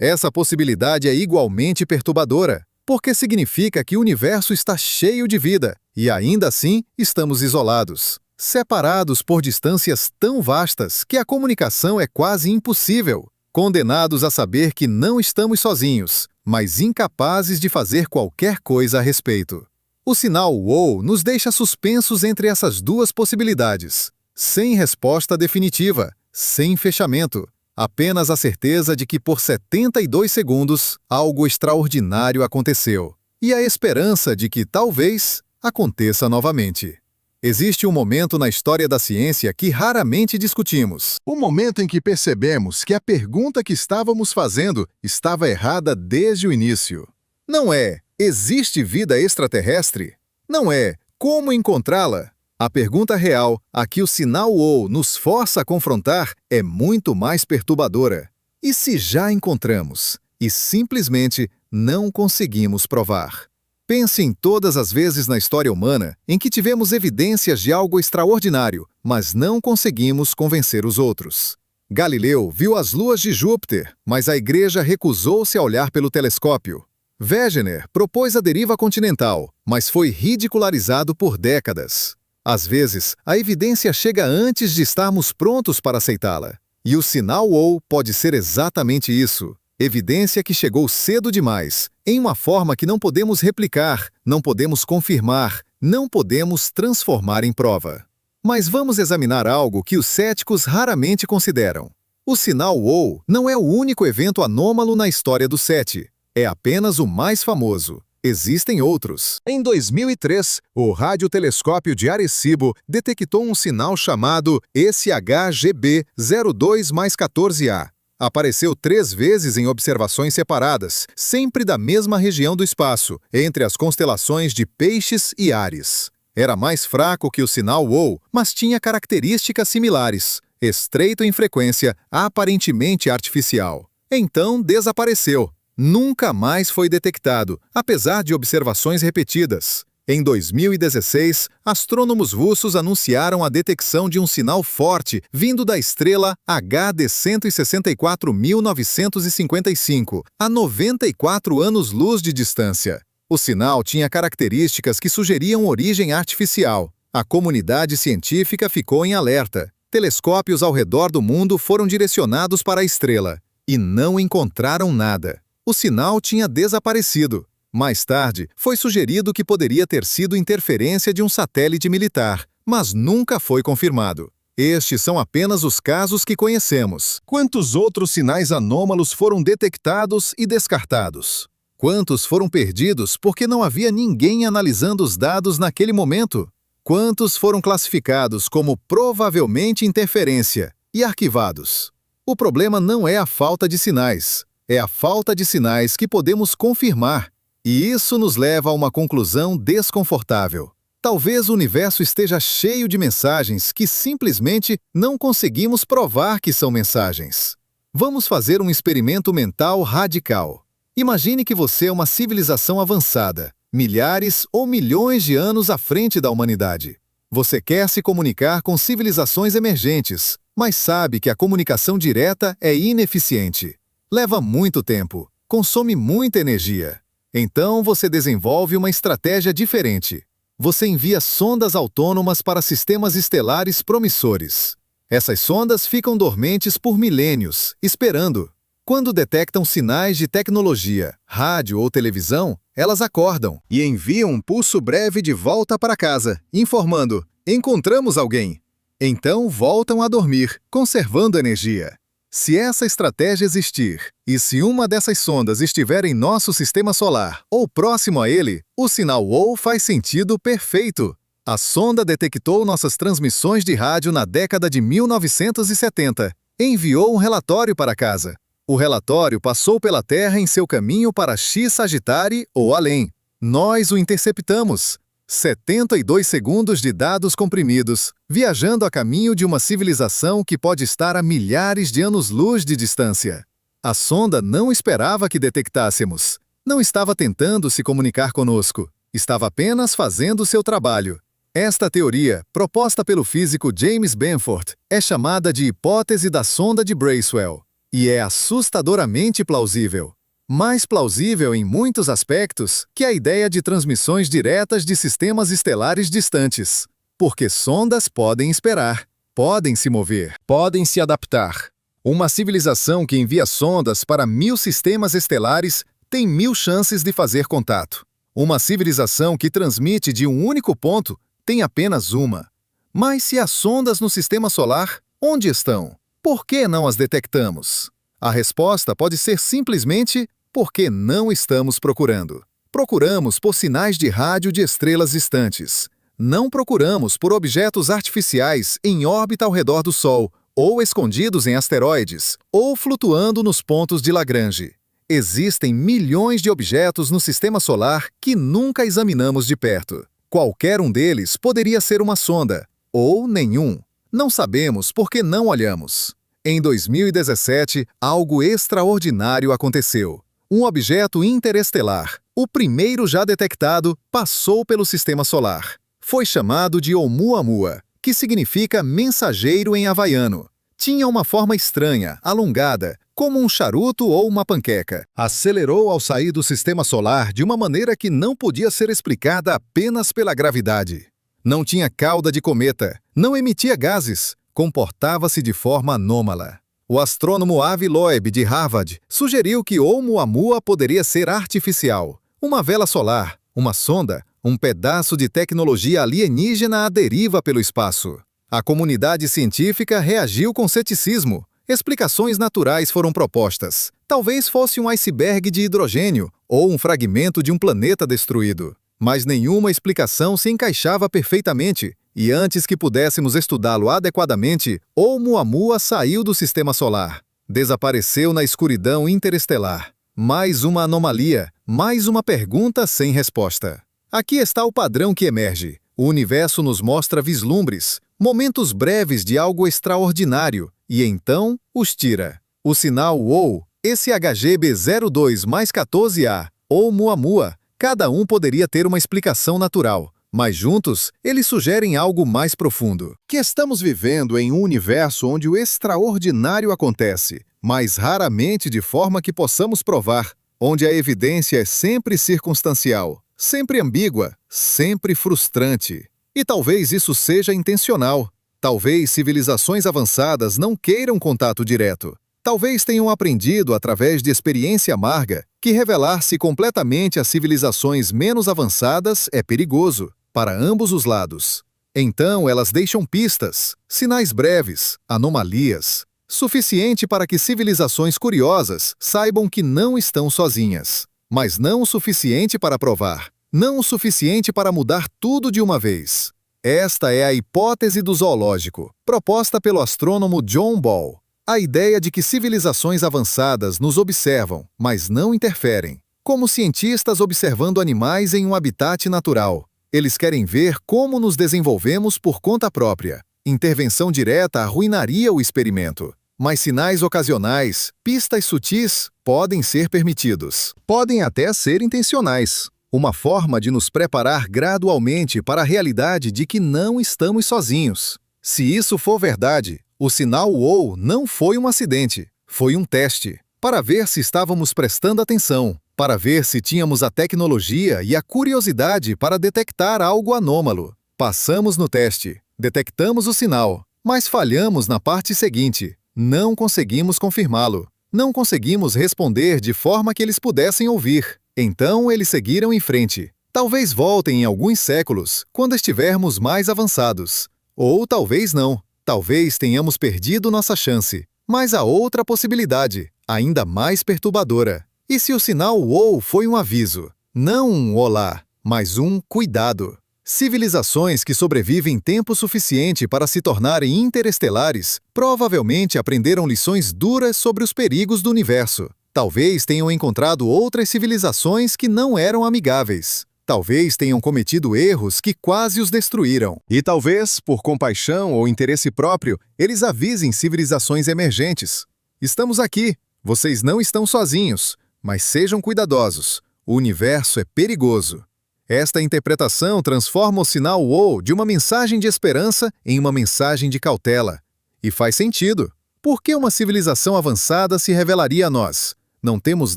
Essa possibilidade é igualmente perturbadora, porque significa que o universo está cheio de vida e ainda assim estamos isolados, separados por distâncias tão vastas que a comunicação é quase impossível, condenados a saber que não estamos sozinhos, mas incapazes de fazer qualquer coisa a respeito. O sinal WOW nos deixa suspensos entre essas duas possibilidades, sem resposta definitiva, sem fechamento. Apenas a certeza de que por 72 segundos algo extraordinário aconteceu, e a esperança de que talvez aconteça novamente. Existe um momento na história da ciência que raramente discutimos. O momento em que percebemos que a pergunta que estávamos fazendo estava errada desde o início. Não é, existe vida extraterrestre? Não é, como encontrá-la? A pergunta real, a que o sinal WOW nos força a confrontar, é muito mais perturbadora. E se já encontramos, e simplesmente não conseguimos provar? Pense em todas as vezes na história humana em que tivemos evidências de algo extraordinário, mas não conseguimos convencer os outros. Galileu viu as luas de Júpiter, mas a Igreja recusou-se a olhar pelo telescópio. Wegener propôs a deriva continental, mas foi ridicularizado por décadas. Às vezes, a evidência chega antes de estarmos prontos para aceitá-la. E o sinal WOW pode ser exatamente isso. Evidência que chegou cedo demais, em uma forma que não podemos replicar, não podemos confirmar, não podemos transformar em prova. Mas vamos examinar algo que os céticos raramente consideram. O sinal WOW não é o único evento anômalo na história do SETI. É apenas o mais famoso. Existem outros. Em 2003, o radiotelescópio de Arecibo detectou um sinal chamado SHGB 02+14A. Apareceu 3 vezes em observações separadas, sempre da mesma região do espaço, entre as constelações de Peixes e Áries. Era mais fraco que o sinal WOW, mas tinha características similares. Estreito em frequência, aparentemente artificial. Então desapareceu. Nunca mais foi detectado, apesar de observações repetidas. Em 2016, astrônomos russos anunciaram a detecção de um sinal forte vindo da estrela HD 164.955, a 94 anos-luz de distância. O sinal tinha características que sugeriam origem artificial. A comunidade científica ficou em alerta. Telescópios ao redor do mundo foram direcionados para a estrela e não encontraram nada. O sinal tinha desaparecido. Mais tarde, foi sugerido que poderia ter sido interferência de um satélite militar, mas nunca foi confirmado. Estes são apenas os casos que conhecemos. Quantos outros sinais anômalos foram detectados e descartados? Quantos foram perdidos porque não havia ninguém analisando os dados naquele momento? Quantos foram classificados como provavelmente interferência e arquivados? O problema não é a falta de sinais, é a falta de sinais que podemos confirmar. E isso nos leva a uma conclusão desconfortável. Talvez o universo esteja cheio de mensagens que simplesmente não conseguimos provar que são mensagens. Vamos fazer um experimento mental radical. Imagine que você é uma civilização avançada, milhares ou milhões de anos à frente da humanidade. Você quer se comunicar com civilizações emergentes, mas sabe que a comunicação direta é ineficiente. Leva muito tempo, consome muita energia. Então você desenvolve uma estratégia diferente. Você envia sondas autônomas para sistemas estelares promissores. Essas sondas ficam dormentes por milênios, esperando. Quando detectam sinais de tecnologia, rádio ou televisão, elas acordam e enviam um pulso breve de volta para casa, informando: encontramos alguém. Então voltam a dormir, conservando energia. Se essa estratégia existir, e se uma dessas sondas estiver em nosso sistema solar ou próximo a ele, o sinal WOW faz sentido perfeito. A sonda detectou nossas transmissões de rádio na década de 1970. Enviou um relatório para casa. O relatório passou pela Terra em seu caminho para X Sagitário ou além. Nós o interceptamos. 72 segundos de dados comprimidos, viajando a caminho de uma civilização que pode estar a milhares de anos-luz de distância. A sonda não esperava que detectássemos. Não estava tentando se comunicar conosco. Estava apenas fazendo seu trabalho. Esta teoria, proposta pelo físico James Benford, é chamada de hipótese da sonda de Bracewell. E é assustadoramente plausível. Mais plausível em muitos aspectos que a ideia de transmissões diretas de sistemas estelares distantes. Porque sondas podem esperar, podem se mover, podem se adaptar. Uma civilização que envia sondas para 1000 sistemas estelares tem 1000 chances de fazer contato. Uma civilização que transmite de um único ponto tem apenas uma. Mas se as sondas no sistema solar, onde estão? Por que não as detectamos? A resposta pode ser simplesmente porque não estamos procurando. Procuramos por sinais de rádio de estrelas distantes. Não procuramos por objetos artificiais em órbita ao redor do Sol, ou escondidos em asteroides, ou flutuando nos pontos de Lagrange. Existem milhões de objetos no sistema solar que nunca examinamos de perto. Qualquer um deles poderia ser uma sonda, ou nenhum. Não sabemos porque não olhamos. Em 2017, algo extraordinário aconteceu. Um objeto interestelar, o primeiro já detectado, passou pelo sistema solar. Foi chamado de Oumuamua, que significa mensageiro em havaiano. Tinha uma forma estranha, alongada, como um charuto ou uma panqueca. Acelerou ao sair do sistema solar de uma maneira que não podia ser explicada apenas pela gravidade. Não tinha cauda de cometa, não emitia gases, comportava-se de forma anômala. O astrônomo Avi Loeb, de Harvard, sugeriu que Oumuamua poderia ser artificial, uma vela solar, uma sonda, um pedaço de tecnologia alienígena à deriva pelo espaço. A comunidade científica reagiu com ceticismo. Explicações naturais foram propostas. Talvez fosse um iceberg de hidrogênio ou um fragmento de um planeta destruído. Mas nenhuma explicação se encaixava perfeitamente, e antes que pudéssemos estudá-lo adequadamente, Oumuamua saiu do sistema solar. Desapareceu na escuridão interestelar. Mais uma anomalia, mais uma pergunta sem resposta. Aqui está o padrão que emerge. O universo nos mostra vislumbres, momentos breves de algo extraordinário, e então os tira. O sinal OU, esse HGB02 mais 14A, Oumuamua, cada um poderia ter uma explicação natural, mas juntos eles sugerem algo mais profundo. Que estamos vivendo em um universo onde o extraordinário acontece, mas raramente de forma que possamos provar, onde a evidência é sempre circunstancial, sempre ambígua, sempre frustrante. E talvez isso seja intencional. Talvez civilizações avançadas não queiram contato direto. Talvez tenham aprendido, através de experiência amarga, que revelar-se completamente às civilizações menos avançadas é perigoso, para ambos os lados. Então elas deixam pistas, sinais breves, anomalias, suficiente para que civilizações curiosas saibam que não estão sozinhas. Mas não o suficiente para provar, não o suficiente para mudar tudo de uma vez. Esta é a hipótese do zoológico, proposta pelo astrônomo John Ball. A ideia de que civilizações avançadas nos observam, mas não interferem. Como cientistas observando animais em um habitat natural. Eles querem ver como nos desenvolvemos por conta própria. Intervenção direta arruinaria o experimento. Mas sinais ocasionais, pistas sutis, podem ser permitidos. Podem até ser intencionais. Uma forma de nos preparar gradualmente para a realidade de que não estamos sozinhos. Se isso for verdade, o sinal OU não foi um acidente, foi um teste, para ver se estávamos prestando atenção, para ver se tínhamos a tecnologia e a curiosidade para detectar algo anômalo. Passamos no teste, detectamos o sinal, mas falhamos na parte seguinte. Não conseguimos confirmá-lo. Não conseguimos responder de forma que eles pudessem ouvir. Então eles seguiram em frente. Talvez voltem em alguns séculos, quando estivermos mais avançados. Ou talvez não. Talvez tenhamos perdido nossa chance. Mas há outra possibilidade, ainda mais perturbadora. E se o sinal OU foi um aviso? Não um olá, mas um cuidado. Civilizações que sobrevivem tempo suficiente para se tornarem interestelares provavelmente aprenderam lições duras sobre os perigos do universo. Talvez tenham encontrado outras civilizações que não eram amigáveis. Talvez tenham cometido erros que quase os destruíram. E talvez, por compaixão ou interesse próprio, eles avisem civilizações emergentes. Estamos aqui. Vocês não estão sozinhos. Mas sejam cuidadosos. O universo é perigoso. Esta interpretação transforma o sinal OU de uma mensagem de esperança em uma mensagem de cautela. E faz sentido. Por que uma civilização avançada se revelaria a nós? Não temos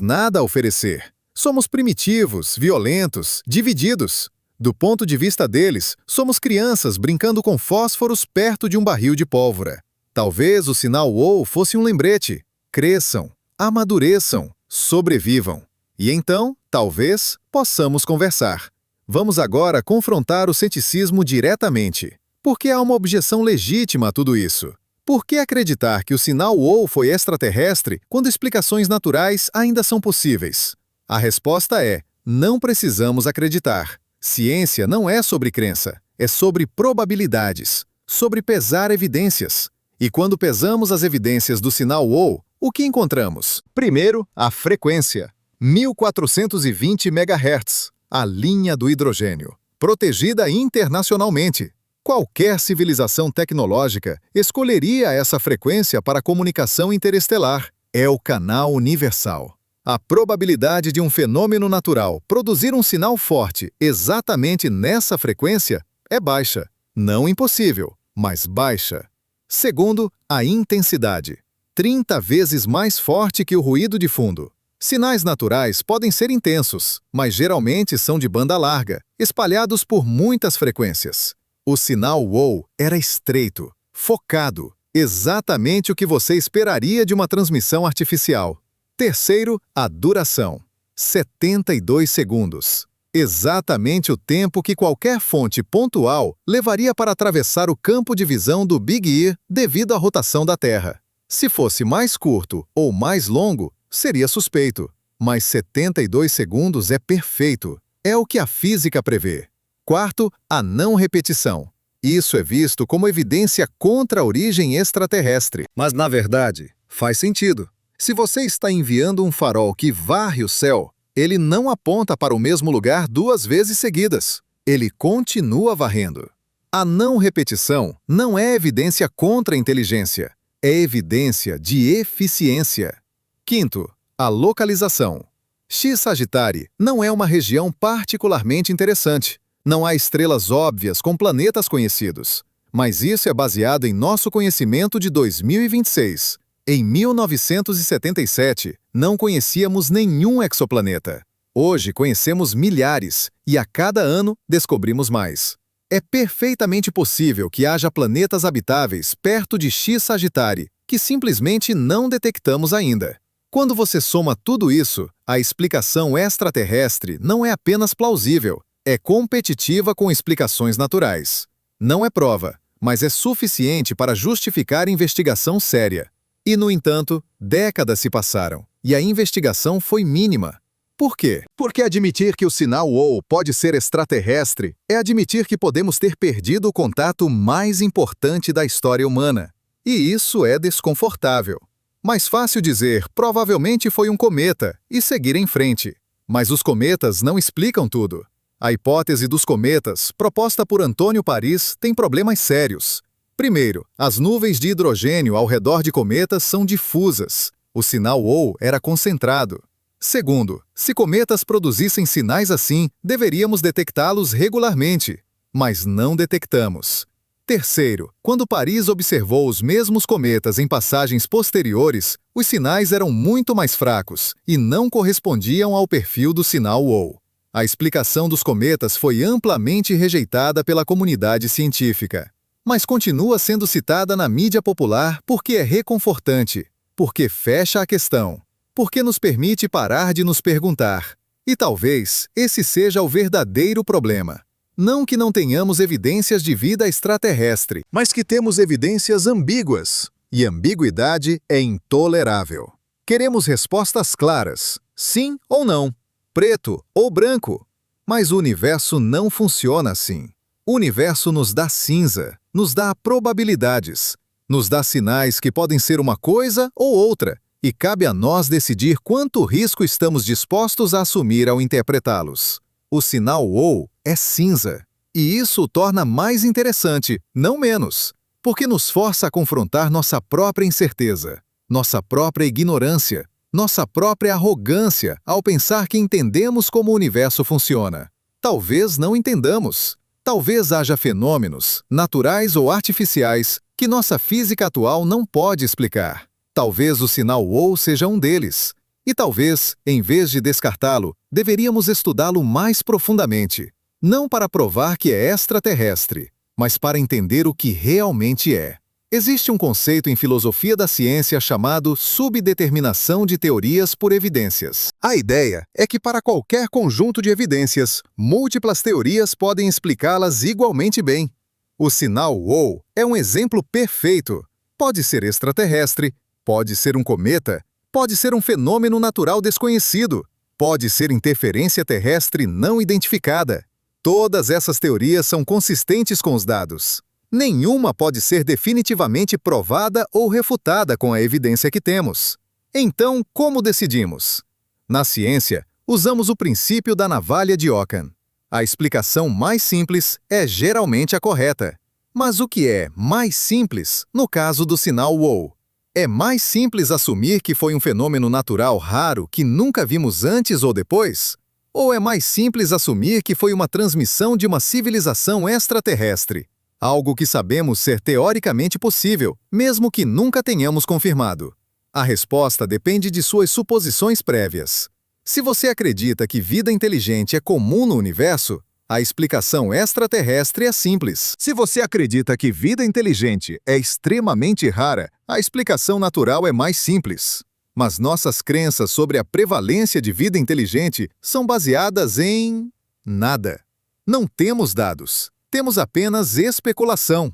nada a oferecer. Somos primitivos, violentos, divididos. Do ponto de vista deles, somos crianças brincando com fósforos perto de um barril de pólvora. Talvez o sinal OU fosse um lembrete. Cresçam, amadureçam, sobrevivam. E então, talvez, possamos conversar. Vamos agora confrontar o ceticismo diretamente. Porque há uma objeção legítima a tudo isso. Por que acreditar que o sinal OU foi extraterrestre quando explicações naturais ainda são possíveis? A resposta é: não precisamos acreditar. Ciência não é sobre crença, é sobre probabilidades, sobre pesar evidências. E quando pesamos as evidências do sinal OU, o que encontramos? Primeiro, a frequência. 1420 MHz, a linha do hidrogênio, protegida internacionalmente. Qualquer civilização tecnológica escolheria essa frequência para comunicação interestelar. É o canal universal. A probabilidade de um fenômeno natural produzir um sinal forte exatamente nessa frequência é baixa. Não impossível, mas baixa. Segundo, a intensidade. 30 vezes mais forte que o ruído de fundo. Sinais naturais podem ser intensos, mas geralmente são de banda larga, espalhados por muitas frequências. O sinal WOW era estreito, focado, exatamente o que você esperaria de uma transmissão artificial. Terceiro, a duração. 72 segundos. Exatamente o tempo que qualquer fonte pontual levaria para atravessar o campo de visão do Big Ear devido à rotação da Terra. Se fosse mais curto ou mais longo, seria suspeito. Mas 72 segundos é perfeito. É o que a física prevê. Quarto, a não repetição. Isso é visto como evidência contra a origem extraterrestre. Mas, na verdade, faz sentido. Se você está enviando um farol que varre o céu, ele não aponta para o mesmo lugar 2 vezes seguidas. Ele continua varrendo. A não repetição não é evidência contra a inteligência. É evidência de eficiência. Quinto, a localização. X Sagittarii não é uma região particularmente interessante. Não há estrelas óbvias com planetas conhecidos. Mas isso é baseado em nosso conhecimento de 2026. Em 1977, não conhecíamos nenhum exoplaneta. Hoje conhecemos milhares e a cada ano descobrimos mais. É perfeitamente possível que haja planetas habitáveis perto de X Sagittarii que simplesmente não detectamos ainda. Quando você soma tudo isso, a explicação extraterrestre não é apenas plausível, é competitiva com explicações naturais. Não é prova, mas é suficiente para justificar investigação séria. E, no entanto, décadas se passaram, e a investigação foi mínima. Por quê? Porque admitir que o sinal WOW pode ser extraterrestre é admitir que podemos ter perdido o contato mais importante da história humana. E isso é desconfortável. Mais fácil dizer, provavelmente foi um cometa, e seguir em frente. Mas os cometas não explicam tudo. A hipótese dos cometas, proposta por Antônio Paris, tem problemas sérios. Primeiro, as nuvens de hidrogênio ao redor de cometas são difusas. O sinal WOW era concentrado. Segundo, se cometas produzissem sinais assim, deveríamos detectá-los regularmente. Mas não detectamos. Terceiro, quando Paris observou os mesmos cometas em passagens posteriores, os sinais eram muito mais fracos e não correspondiam ao perfil do sinal WOW. A explicação dos cometas foi amplamente rejeitada pela comunidade científica. Mas continua sendo citada na mídia popular porque é reconfortante, porque fecha a questão, porque nos permite parar de nos perguntar. E talvez esse seja o verdadeiro problema. Não que não tenhamos evidências de vida extraterrestre, mas que temos evidências ambíguas. E ambiguidade é intolerável. Queremos respostas claras, sim ou não, preto ou branco. Mas o universo não funciona assim. O universo nos dá cinza, nos dá probabilidades, nos dá sinais que podem ser uma coisa ou outra, e cabe a nós decidir quanto risco estamos dispostos a assumir ao interpretá-los. O sinal WOW é cinza, e isso o torna mais interessante, não menos, porque nos força a confrontar nossa própria incerteza, nossa própria ignorância, nossa própria arrogância ao pensar que entendemos como o universo funciona. Talvez não entendamos. Talvez haja fenômenos, naturais ou artificiais, que nossa física atual não pode explicar. Talvez o sinal WOW seja um deles. E talvez, em vez de descartá-lo, deveríamos estudá-lo mais profundamente. Não para provar que é extraterrestre, mas para entender o que realmente é. Existe um conceito em filosofia da ciência chamado subdeterminação de teorias por evidências. A ideia é que para qualquer conjunto de evidências, múltiplas teorias podem explicá-las igualmente bem. O sinal WOW é um exemplo perfeito. Pode ser extraterrestre, pode ser um cometa, pode ser um fenômeno natural desconhecido, pode ser interferência terrestre não identificada. Todas essas teorias são consistentes com os dados. Nenhuma pode ser definitivamente provada ou refutada com a evidência que temos. Então, como decidimos? Na ciência, usamos o princípio da navalha de Ockham. A explicação mais simples é geralmente a correta. Mas o que é mais simples no caso do sinal WOW? É mais simples assumir que foi um fenômeno natural raro que nunca vimos antes ou depois? Ou é mais simples assumir que foi uma transmissão de uma civilização extraterrestre? Algo que sabemos ser teoricamente possível, mesmo que nunca tenhamos confirmado. A resposta depende de suas suposições prévias. Se você acredita que vida inteligente é comum no universo, a explicação extraterrestre é simples. Se você acredita que vida inteligente é extremamente rara, a explicação natural é mais simples. Mas nossas crenças sobre a prevalência de vida inteligente são baseadas em nada. Não temos dados, temos apenas especulação.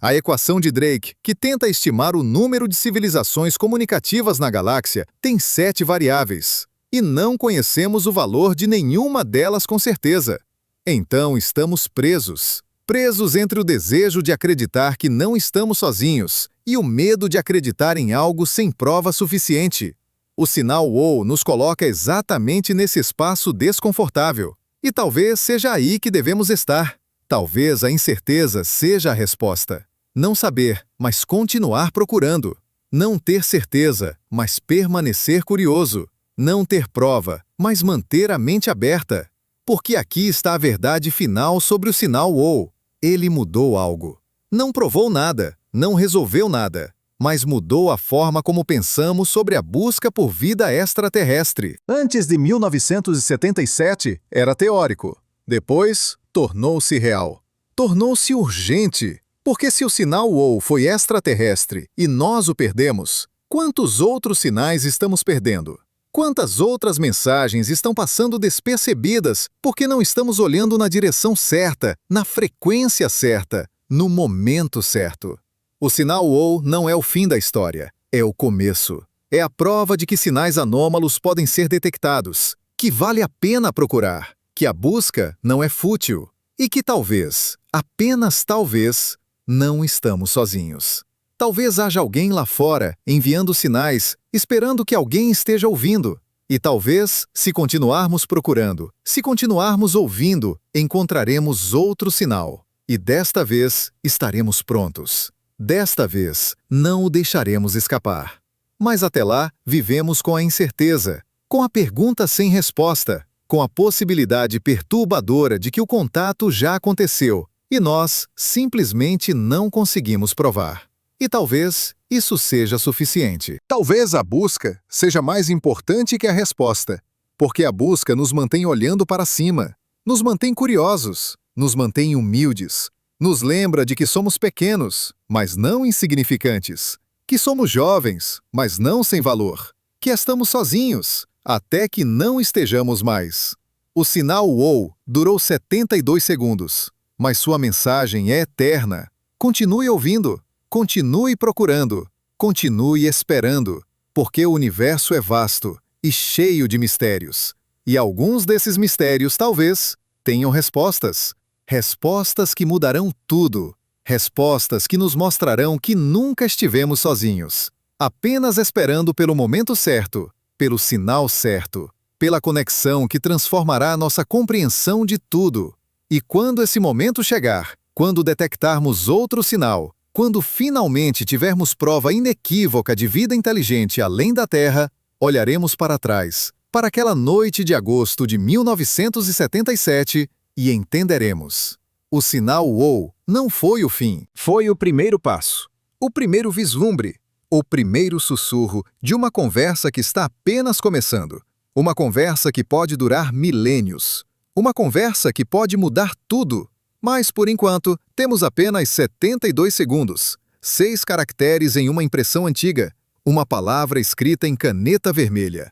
A equação de Drake, que tenta estimar o número de civilizações comunicativas na galáxia, tem 7 variáveis, e não conhecemos o valor de nenhuma delas com certeza. Então estamos presos entre o desejo de acreditar que não estamos sozinhos e o medo de acreditar em algo sem prova suficiente. O sinal WOW nos coloca exatamente nesse espaço desconfortável. E talvez seja aí que devemos estar. Talvez a incerteza seja a resposta. Não saber, mas continuar procurando. Não ter certeza, mas permanecer curioso. Não ter prova, mas manter a mente aberta. Porque aqui está a verdade final sobre o sinal WOW. Ele mudou algo. Não provou nada, não resolveu nada, mas mudou a forma como pensamos sobre a busca por vida extraterrestre. Antes de 1977, era teórico. Depois, tornou-se real. Tornou-se urgente. Porque se o sinal WOW foi extraterrestre e nós o perdemos, quantos outros sinais estamos perdendo? Quantas outras mensagens estão passando despercebidas porque não estamos olhando na direção certa, na frequência certa, no momento certo? O sinal WOW não é o fim da história, é o começo. É a prova de que sinais anômalos podem ser detectados, que vale a pena procurar, que a busca não é fútil e que talvez, apenas talvez, não estamos sozinhos. Talvez haja alguém lá fora enviando sinais, esperando que alguém esteja ouvindo. E talvez, se continuarmos procurando, se continuarmos ouvindo, encontraremos outro sinal. E desta vez estaremos prontos. Desta vez não o deixaremos escapar. Mas até lá, vivemos com a incerteza, com a pergunta sem resposta, com a possibilidade perturbadora de que o contato já aconteceu e nós simplesmente não conseguimos provar. E talvez isso seja suficiente. Talvez a busca seja mais importante que a resposta, porque a busca nos mantém olhando para cima, nos mantém curiosos, nos mantém humildes, nos lembra de que somos pequenos, mas não insignificantes, que somos jovens, mas não sem valor, que estamos sozinhos, até que não estejamos mais. O sinal WOW durou 72 segundos, mas sua mensagem é eterna. Continue ouvindo. Continue procurando, continue esperando, porque o universo é vasto e cheio de mistérios. E alguns desses mistérios, talvez, tenham respostas. Respostas que mudarão tudo. Respostas que nos mostrarão que nunca estivemos sozinhos. Apenas esperando pelo momento certo, pelo sinal certo, pela conexão que transformará nossa compreensão de tudo. E quando esse momento chegar, quando detectarmos outro sinal, quando finalmente tivermos prova inequívoca de vida inteligente além da Terra, olharemos para trás, para aquela noite de agosto de 1977 e entenderemos. O sinal WOW não foi o fim. Foi o primeiro passo, o primeiro vislumbre, o primeiro sussurro de uma conversa que está apenas começando. Uma conversa que pode durar milênios. Uma conversa que pode mudar tudo. Mas, por enquanto, temos apenas 72 segundos, 6 caracteres em uma impressão antiga, uma palavra escrita em caneta vermelha.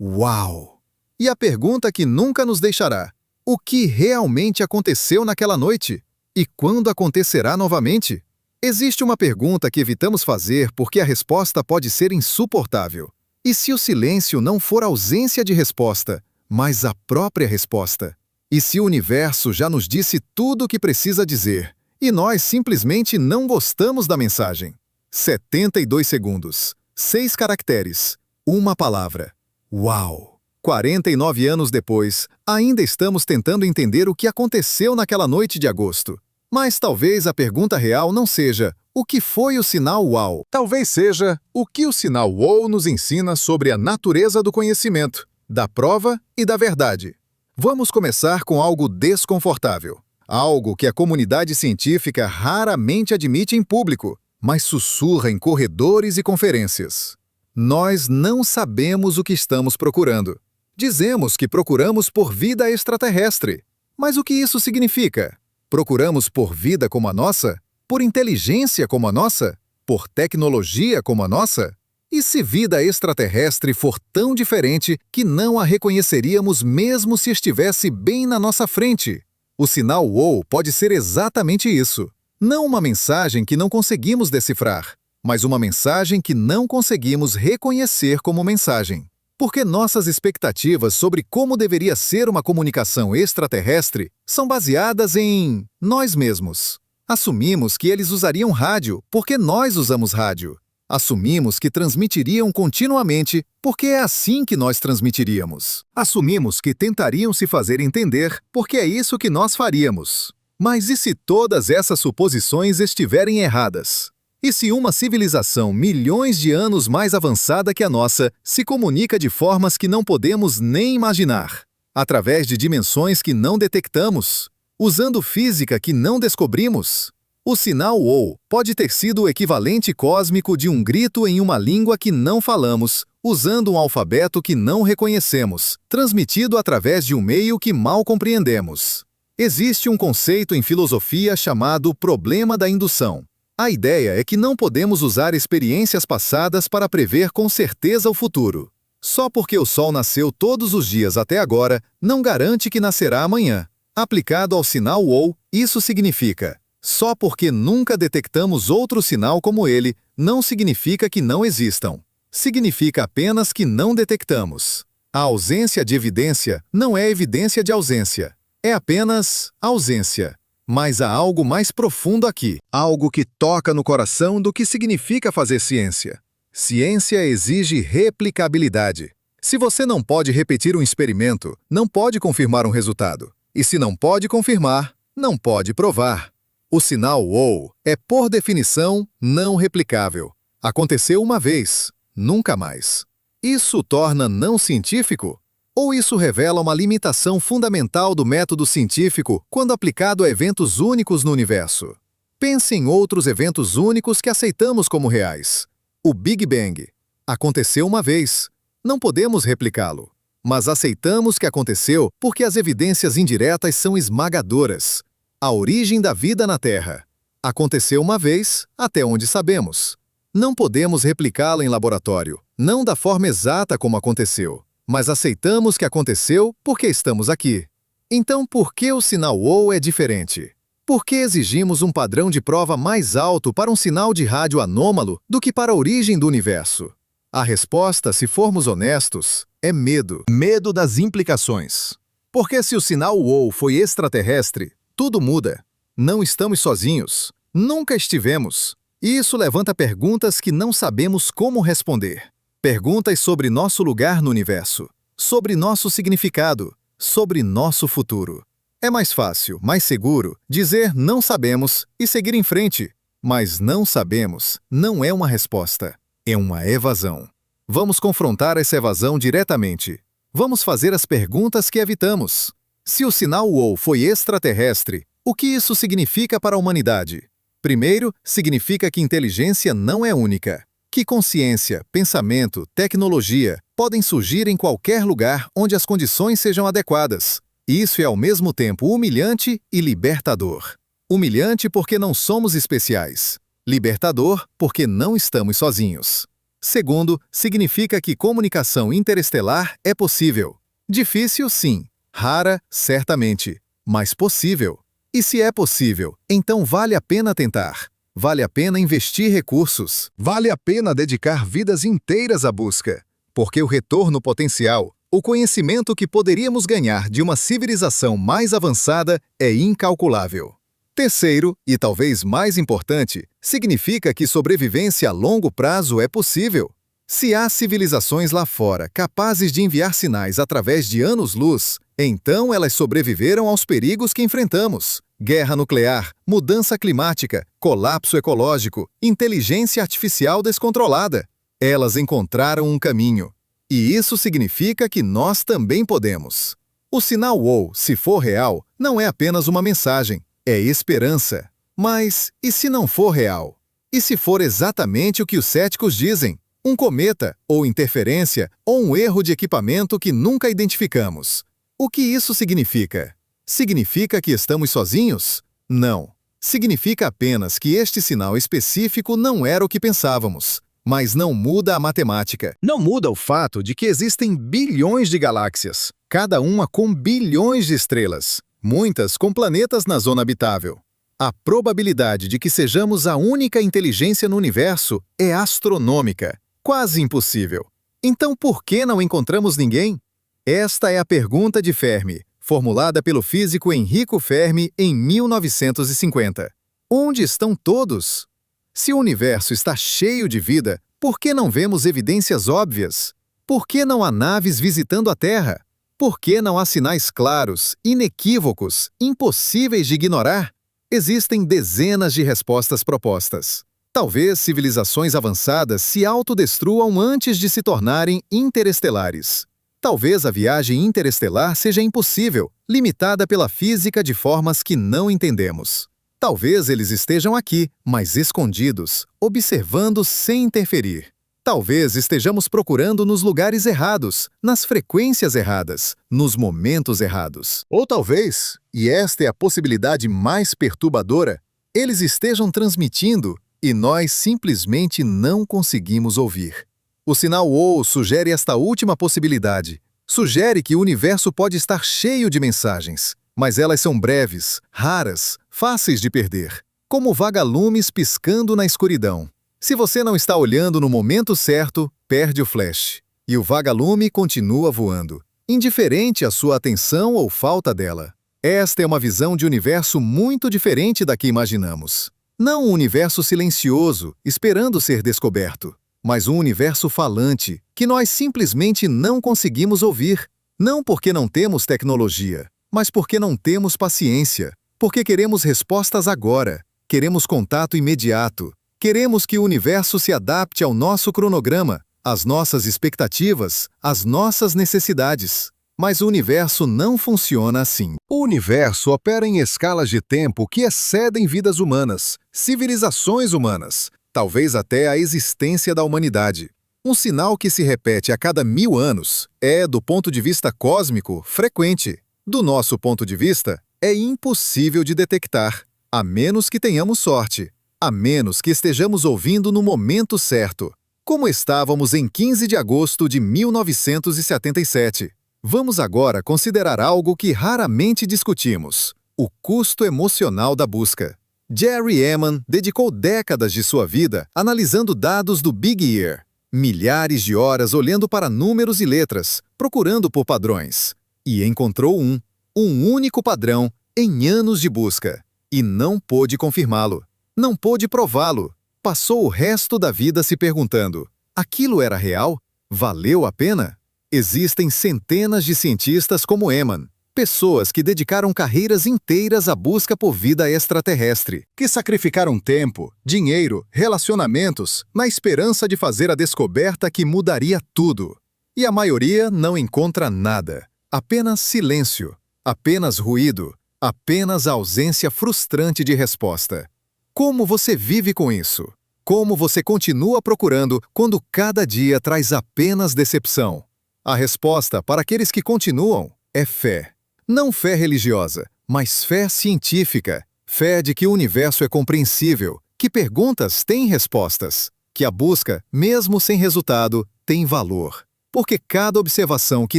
Uau! E a pergunta que nunca nos deixará: o que realmente aconteceu naquela noite? E quando acontecerá novamente? Existe uma pergunta que evitamos fazer porque a resposta pode ser insuportável. E se o silêncio não for ausência de resposta, mas a própria resposta? E se o universo já nos disse tudo o que precisa dizer, e nós simplesmente não gostamos da mensagem? 72 segundos, 6 caracteres, uma palavra. Uau! 49 anos depois, ainda estamos tentando entender o que aconteceu naquela noite de agosto. Mas talvez a pergunta real não seja o que foi o sinal WOW. Talvez seja o que o sinal WOW nos ensina sobre a natureza do conhecimento, da prova e da verdade. Vamos começar com algo desconfortável. Algo que a comunidade científica raramente admite em público, mas sussurra em corredores e conferências. Nós não sabemos o que estamos procurando. Dizemos que procuramos por vida extraterrestre. Mas o que isso significa? Procuramos por vida como a nossa? Por inteligência como a nossa? Por tecnologia como a nossa? E se vida extraterrestre for tão diferente que não a reconheceríamos mesmo se estivesse bem na nossa frente? O sinal WOW pode ser exatamente isso. Não uma mensagem que não conseguimos decifrar, mas uma mensagem que não conseguimos reconhecer como mensagem. Porque nossas expectativas sobre como deveria ser uma comunicação extraterrestre são baseadas em nós mesmos. Assumimos que eles usariam rádio porque nós usamos rádio. Assumimos que transmitiriam continuamente porque é assim que nós transmitiríamos. Assumimos que tentariam se fazer entender porque é isso que nós faríamos. Mas e se todas essas suposições estiverem erradas? E se uma civilização milhões de anos mais avançada que a nossa se comunica de formas que não podemos nem imaginar, através de dimensões que não detectamos, usando física que não descobrimos? O sinal WOW pode ter sido o equivalente cósmico de um grito em uma língua que não falamos, usando um alfabeto que não reconhecemos, transmitido através de um meio que mal compreendemos. Existe um conceito em filosofia chamado problema da indução. A ideia é que não podemos usar experiências passadas para prever com certeza o futuro. Só porque o Sol nasceu todos os dias até agora, não garante que nascerá amanhã. Aplicado ao sinal WOW, isso significa: só porque nunca detectamos outro sinal como ele, não significa que não existam. Significa apenas que não detectamos. A ausência de evidência não é evidência de ausência. É apenas ausência. Mas há algo mais profundo aqui. Algo que toca no coração do que significa fazer ciência. Ciência exige replicabilidade. Se você não pode repetir um experimento, não pode confirmar um resultado. E se não pode confirmar, não pode provar. O sinal WOW é, por definição, não replicável. Aconteceu uma vez, nunca mais. Isso o torna não científico? Ou isso revela uma limitação fundamental do método científico quando aplicado a eventos únicos no universo? Pense em outros eventos únicos que aceitamos como reais. O Big Bang. Aconteceu uma vez. Não podemos replicá-lo. Mas aceitamos que aconteceu porque as evidências indiretas são esmagadoras. A origem da vida na Terra. Aconteceu uma vez, até onde sabemos. Não podemos replicá-la em laboratório, não da forma exata como aconteceu, mas aceitamos que aconteceu porque estamos aqui. Então, por que o sinal WOW é diferente? Por que exigimos um padrão de prova mais alto para um sinal de rádio anômalo do que para a origem do universo? A resposta, se formos honestos, é medo. Medo das implicações. Porque se o sinal WOW foi extraterrestre, tudo muda. Não estamos sozinhos. Nunca estivemos. E isso levanta perguntas que não sabemos como responder. Perguntas sobre nosso lugar no universo, sobre nosso significado, sobre nosso futuro. É mais fácil, mais seguro, dizer não sabemos e seguir em frente. Mas não sabemos não é uma resposta, é uma evasão. Vamos confrontar essa evasão diretamente. Vamos fazer as perguntas que evitamos. Se o sinal WOW foi extraterrestre, o que isso significa para a humanidade? Primeiro, significa que inteligência não é única. Que consciência, pensamento, tecnologia podem surgir em qualquer lugar onde as condições sejam adequadas. Isso é ao mesmo tempo humilhante e libertador. Humilhante porque não somos especiais. Libertador porque não estamos sozinhos. Segundo, significa que comunicação interestelar é possível. Difícil, sim. Rara, certamente. Mas possível. E se é possível, então vale a pena tentar. Vale a pena investir recursos. Vale a pena dedicar vidas inteiras à busca. Porque o retorno potencial, o conhecimento que poderíamos ganhar de uma civilização mais avançada é incalculável. Terceiro, e talvez mais importante, significa que sobrevivência a longo prazo é possível. Se há civilizações lá fora capazes de enviar sinais através de anos-luz, então elas sobreviveram aos perigos que enfrentamos. Guerra nuclear, mudança climática, colapso ecológico, inteligência artificial descontrolada. Elas encontraram um caminho. E isso significa que nós também podemos. O sinal WOW, se for real, não é apenas uma mensagem, é esperança. Mas e se não for real? E se for exatamente o que os céticos dizem? Um cometa, ou interferência, ou um erro de equipamento que nunca identificamos. O que isso significa? Significa que estamos sozinhos? Não. Significa apenas que este sinal específico não era o que pensávamos. Mas não muda a matemática. Não muda o fato de que existem bilhões de galáxias, cada uma com bilhões de estrelas, muitas com planetas na zona habitável. A probabilidade de que sejamos a única inteligência no universo é astronômica, quase impossível. Então por que não encontramos ninguém? Esta é a pergunta de Fermi, formulada pelo físico Enrico Fermi em 1950. Onde estão todos? Se o universo está cheio de vida, por que não vemos evidências óbvias? Por que não há naves visitando a Terra? Por que não há sinais claros, inequívocos, impossíveis de ignorar? Existem dezenas de respostas propostas. Talvez civilizações avançadas se autodestruam antes de se tornarem interestelares. Talvez a viagem interestelar seja impossível, limitada pela física de formas que não entendemos. Talvez eles estejam aqui, mas escondidos, observando sem interferir. Talvez estejamos procurando nos lugares errados, nas frequências erradas, nos momentos errados. Ou talvez, e esta é a possibilidade mais perturbadora, eles estejam transmitindo e nós simplesmente não conseguimos ouvir. O sinal OU sugere esta última possibilidade. Sugere que o universo pode estar cheio de mensagens, mas elas são breves, raras, fáceis de perder, como vagalumes piscando na escuridão. Se você não está olhando no momento certo, perde o flash, e o vagalume continua voando, indiferente à sua atenção ou falta dela. Esta é uma visão de universo muito diferente da que imaginamos. Não um universo silencioso, esperando ser descoberto, mas um universo falante, que nós simplesmente não conseguimos ouvir. Não porque não temos tecnologia, mas porque não temos paciência, porque queremos respostas agora, queremos contato imediato, queremos que o universo se adapte ao nosso cronograma, às nossas expectativas, às nossas necessidades. Mas o universo não funciona assim. O universo opera em escalas de tempo que excedem vidas humanas, civilizações humanas, talvez até a existência da humanidade. Um sinal que se repete a cada 1000 anos é, do ponto de vista cósmico, frequente. Do nosso ponto de vista, é impossível de detectar, a menos que tenhamos sorte, a menos que estejamos ouvindo no momento certo, como estávamos em 15 de agosto de 1977. Vamos agora considerar algo que raramente discutimos: o custo emocional da busca. Jerry Ehman dedicou décadas de sua vida analisando dados do Big Ear, milhares de horas olhando para números e letras, procurando por padrões. E encontrou um único padrão em anos de busca. E não pôde confirmá-lo. Não pôde prová-lo. Passou o resto da vida se perguntando: aquilo era real? Valeu a pena? Existem centenas de cientistas como Ehman, pessoas que dedicaram carreiras inteiras à busca por vida extraterrestre, que sacrificaram tempo, dinheiro, relacionamentos, na esperança de fazer a descoberta que mudaria tudo. E a maioria não encontra nada. Apenas silêncio, apenas ruído, apenas a ausência frustrante de resposta. Como você vive com isso? Como você continua procurando quando cada dia traz apenas decepção? A resposta para aqueles que continuam é fé. Não fé religiosa, mas fé científica. Fé de que o universo é compreensível, que perguntas têm respostas, que a busca, mesmo sem resultado, tem valor. Porque cada observação que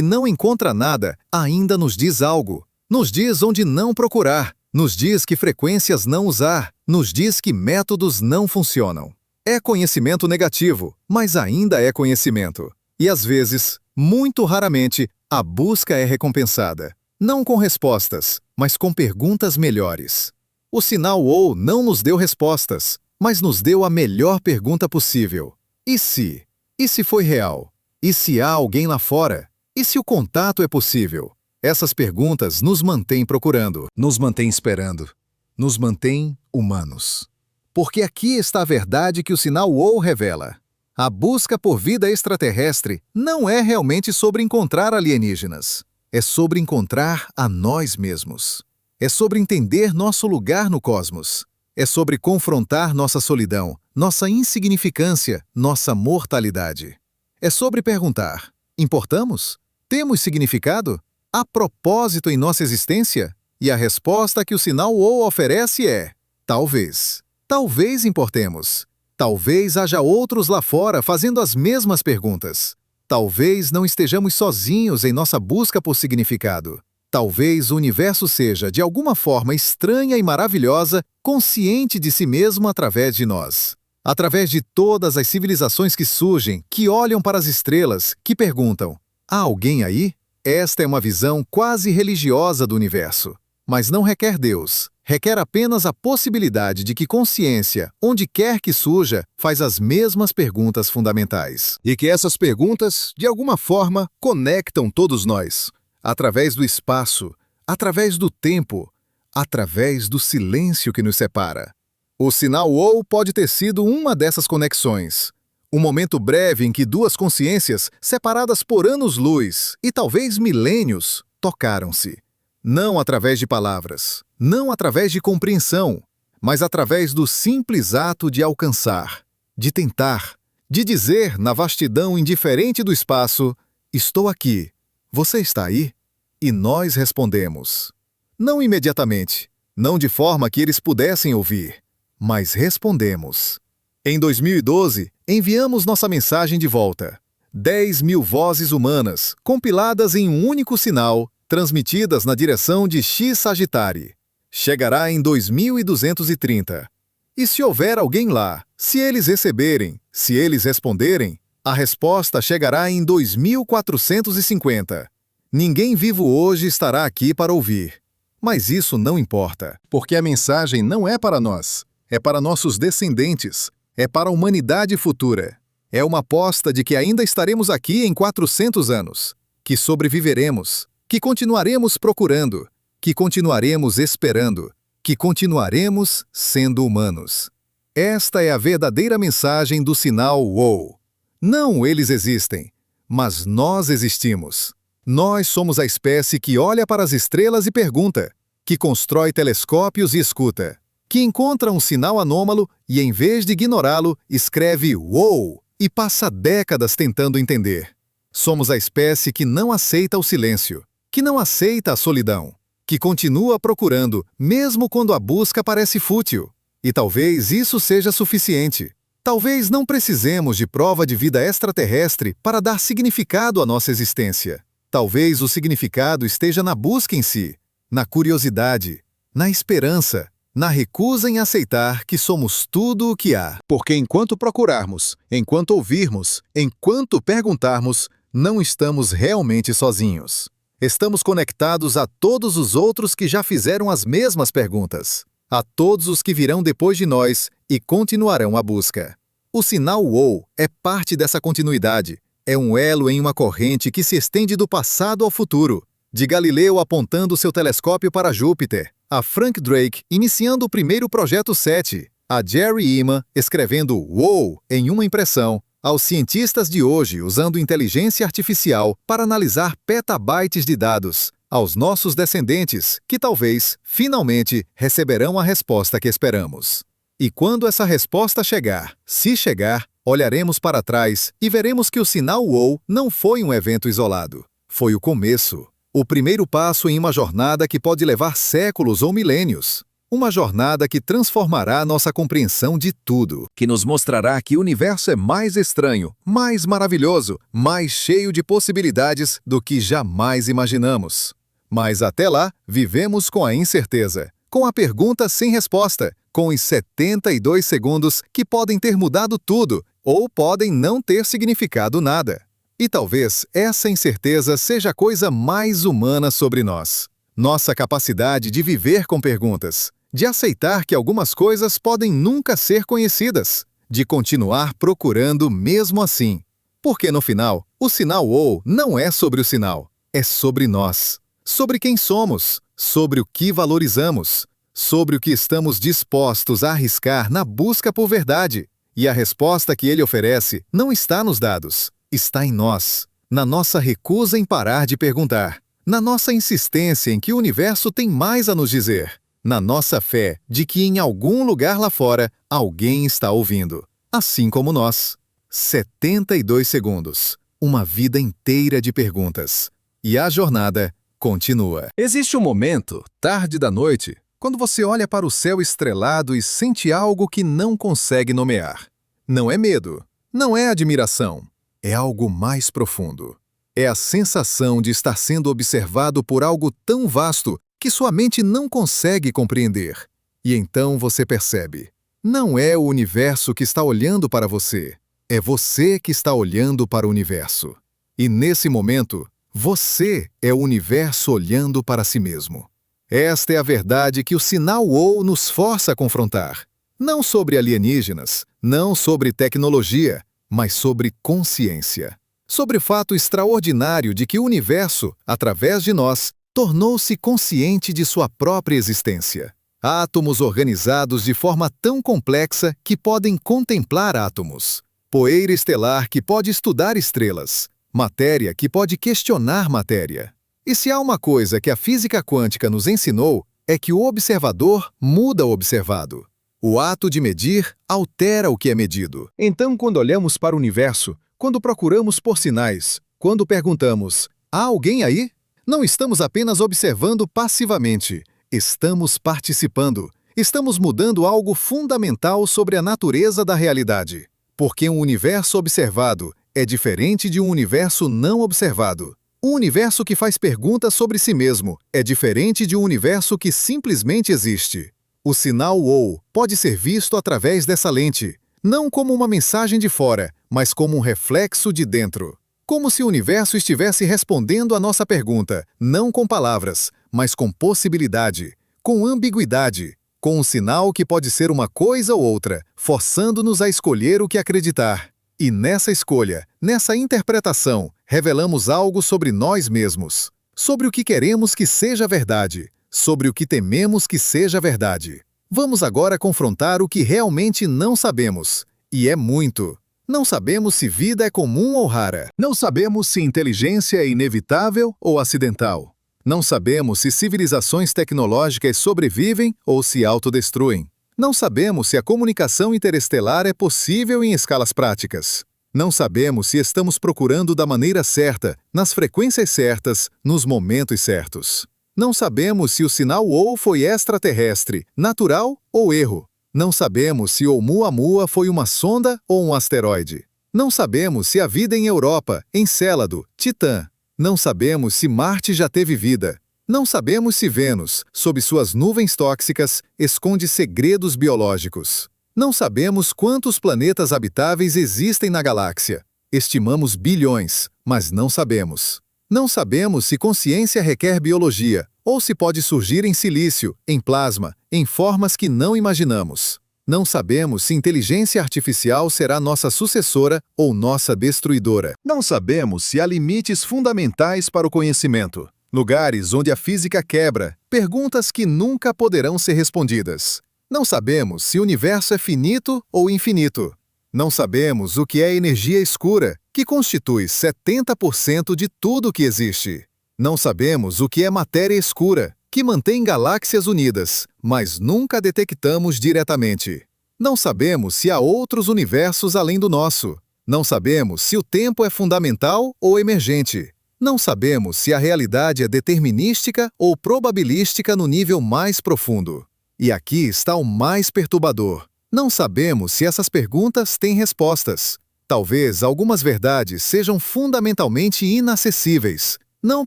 não encontra nada ainda nos diz algo. Nos diz onde não procurar, nos diz que frequências não usar, nos diz que métodos não funcionam. É conhecimento negativo, mas ainda é conhecimento. E às vezes, muito raramente, a busca é recompensada. Não com respostas, mas com perguntas melhores. O sinal OU não nos deu respostas, mas nos deu a melhor pergunta possível. E se? E se foi real? E se há alguém lá fora? E se o contato é possível? Essas perguntas nos mantêm procurando, nos mantêm esperando, nos mantêm humanos. Porque aqui está a verdade que o sinal OU revela. A busca por vida extraterrestre não é realmente sobre encontrar alienígenas. É sobre encontrar a nós mesmos. É sobre entender nosso lugar no cosmos. É sobre confrontar nossa solidão, nossa insignificância, nossa mortalidade. É sobre perguntar: importamos? Temos significado? Há propósito em nossa existência? E a resposta que o sinal ou oferece é: talvez. Talvez importemos. Talvez haja outros lá fora fazendo as mesmas perguntas. Talvez não estejamos sozinhos em nossa busca por significado. Talvez o universo seja, de alguma forma estranha e maravilhosa, consciente de si mesmo através de nós. Através de todas as civilizações que surgem, que olham para as estrelas, que perguntam: há alguém aí? Esta é uma visão quase religiosa do universo. Mas não requer Deus. Requer apenas a possibilidade de que consciência, onde quer que surja, faz as mesmas perguntas fundamentais. E que essas perguntas, de alguma forma, conectam todos nós. Através do espaço, através do tempo, através do silêncio que nos separa. O sinal ou pode ter sido uma dessas conexões. Um momento breve em que duas consciências, separadas por anos-luz e talvez milênios, tocaram-se. Não através de palavras, não através de compreensão, mas através do simples ato de alcançar, de tentar, de dizer na vastidão indiferente do espaço: estou aqui, você está aí? E nós respondemos. Não imediatamente, não de forma que eles pudessem ouvir, mas respondemos. Em 2012, enviamos nossa mensagem de volta. 10.000 vozes humanas, compiladas em um único sinal, transmitidas na direção de X Sagitário. Chegará em 2230. E se houver alguém lá, se eles receberem, se eles responderem, a resposta chegará em 2450. Ninguém vivo hoje estará aqui para ouvir. Mas isso não importa, porque a mensagem não é para nós, é para nossos descendentes, é para a humanidade futura. É uma aposta de que ainda estaremos aqui em 400 anos, que sobreviveremos, que continuaremos procurando, que continuaremos esperando, que continuaremos sendo humanos. Esta é a verdadeira mensagem do sinal WOW. Não eles existem, mas nós existimos. Nós somos a espécie que olha para as estrelas e pergunta, que constrói telescópios e escuta, que encontra um sinal anômalo e, em vez de ignorá-lo, escreve WOW e passa décadas tentando entender. Somos a espécie que não aceita o silêncio, que não aceita a solidão, que continua procurando, mesmo quando a busca parece fútil. E talvez isso seja suficiente. Talvez não precisemos de prova de vida extraterrestre para dar significado à nossa existência. Talvez o significado esteja na busca em si, na curiosidade, na esperança, na recusa em aceitar que somos tudo o que há. Porque enquanto procurarmos, enquanto ouvirmos, enquanto perguntarmos, não estamos realmente sozinhos. Estamos conectados a todos os outros que já fizeram as mesmas perguntas, a todos os que virão depois de nós e continuarão a busca. O sinal WOW é parte dessa continuidade. É um elo em uma corrente que se estende do passado ao futuro, de Galileu apontando seu telescópio para Júpiter, a Frank Drake iniciando o primeiro projeto SETI, a Jerry Ima escrevendo WOW em uma impressão, aos cientistas de hoje usando inteligência artificial para analisar petabytes de dados, aos nossos descendentes que talvez, finalmente, receberão a resposta que esperamos. E quando essa resposta chegar, se chegar, olharemos para trás e veremos que o sinal WOW não foi um evento isolado. Foi o começo. O primeiro passo em uma jornada que pode levar séculos ou milênios. Uma jornada que transformará nossa compreensão de tudo. Que nos mostrará que o universo é mais estranho, mais maravilhoso, mais cheio de possibilidades do que jamais imaginamos. Mas até lá, vivemos com a incerteza, com a pergunta sem resposta, com os 72 segundos que podem ter mudado tudo ou podem não ter significado nada. E talvez essa incerteza seja a coisa mais humana sobre nós. Nossa capacidade de viver com perguntas, de aceitar que algumas coisas podem nunca ser conhecidas, de continuar procurando mesmo assim. Porque no final, o sinal WOW não é sobre o sinal, é sobre nós, sobre quem somos, sobre o que valorizamos, sobre o que estamos dispostos a arriscar na busca por verdade. E a resposta que ele oferece não está nos dados, está em nós, na nossa recusa em parar de perguntar, na nossa insistência em que o universo tem mais a nos dizer, Na nossa fé de que em algum lugar lá fora alguém está ouvindo, assim como nós. 72 segundos. Uma vida inteira de perguntas. E a jornada continua. Existe um momento, tarde da noite, quando você olha para o céu estrelado e sente algo que não consegue nomear. Não é medo, não é admiração, é algo mais profundo. É a sensação de estar sendo observado por algo tão vasto que sua mente não consegue compreender. E então você percebe, não é o universo que está olhando para você, é você que está olhando para o universo. E nesse momento, você é o universo olhando para si mesmo. Esta é a verdade que o sinal WOW nos força a confrontar. Não sobre alienígenas, não sobre tecnologia, mas sobre consciência. Sobre o fato extraordinário de que o universo, através de nós, tornou-se consciente de sua própria existência. Átomos organizados de forma tão complexa que podem contemplar átomos. Poeira estelar que pode estudar estrelas. Matéria que pode questionar matéria. E se há uma coisa que a física quântica nos ensinou, é que o observador muda o observado. O ato de medir altera o que é medido. Então, quando olhamos para o universo, quando procuramos por sinais, quando perguntamos, há alguém aí? Não estamos apenas observando passivamente, estamos participando. Estamos mudando algo fundamental sobre a natureza da realidade. Porque um universo observado é diferente de um universo não observado. Um universo que faz perguntas sobre si mesmo é diferente de um universo que simplesmente existe. O sinal WOW pode ser visto através dessa lente, não como uma mensagem de fora, mas como um reflexo de dentro. Como se o universo estivesse respondendo à nossa pergunta, não com palavras, mas com possibilidade, com ambiguidade, com um sinal que pode ser uma coisa ou outra, forçando-nos a escolher o que acreditar. E nessa escolha, nessa interpretação, revelamos algo sobre nós mesmos, sobre o que queremos que seja verdade, sobre o que tememos que seja verdade. Vamos agora confrontar o que realmente não sabemos, e é muito. Não sabemos se vida é comum ou rara. Não sabemos se inteligência é inevitável ou acidental. Não sabemos se civilizações tecnológicas sobrevivem ou se autodestruem. Não sabemos se a comunicação interestelar é possível em escalas práticas. Não sabemos se estamos procurando da maneira certa, nas frequências certas, nos momentos certos. Não sabemos se o sinal WOW foi extraterrestre, natural ou erro. Não sabemos se Oumuamua foi uma sonda ou um asteroide. Não sabemos se a vida em Europa, Encélado, Titã. Não sabemos se Marte já teve vida. Não sabemos se Vênus, sob suas nuvens tóxicas, esconde segredos biológicos. Não sabemos quantos planetas habitáveis existem na galáxia. Estimamos bilhões, mas não sabemos. Não sabemos se consciência requer biologia, ou se pode surgir em silício, em plasma, em formas que não imaginamos. Não sabemos se inteligência artificial será nossa sucessora ou nossa destruidora. Não sabemos se há limites fundamentais para o conhecimento. Lugares onde a física quebra, perguntas que nunca poderão ser respondidas. Não sabemos se o universo é finito ou infinito. Não sabemos o que é energia escura, que constitui 70% de tudo que existe. Não sabemos o que é matéria escura, que mantém galáxias unidas, mas nunca detectamos diretamente. Não sabemos se há outros universos além do nosso. Não sabemos se o tempo é fundamental ou emergente. Não sabemos se a realidade é determinística ou probabilística no nível mais profundo. E aqui está o mais perturbador. Não sabemos se essas perguntas têm respostas. Talvez algumas verdades sejam fundamentalmente inacessíveis, não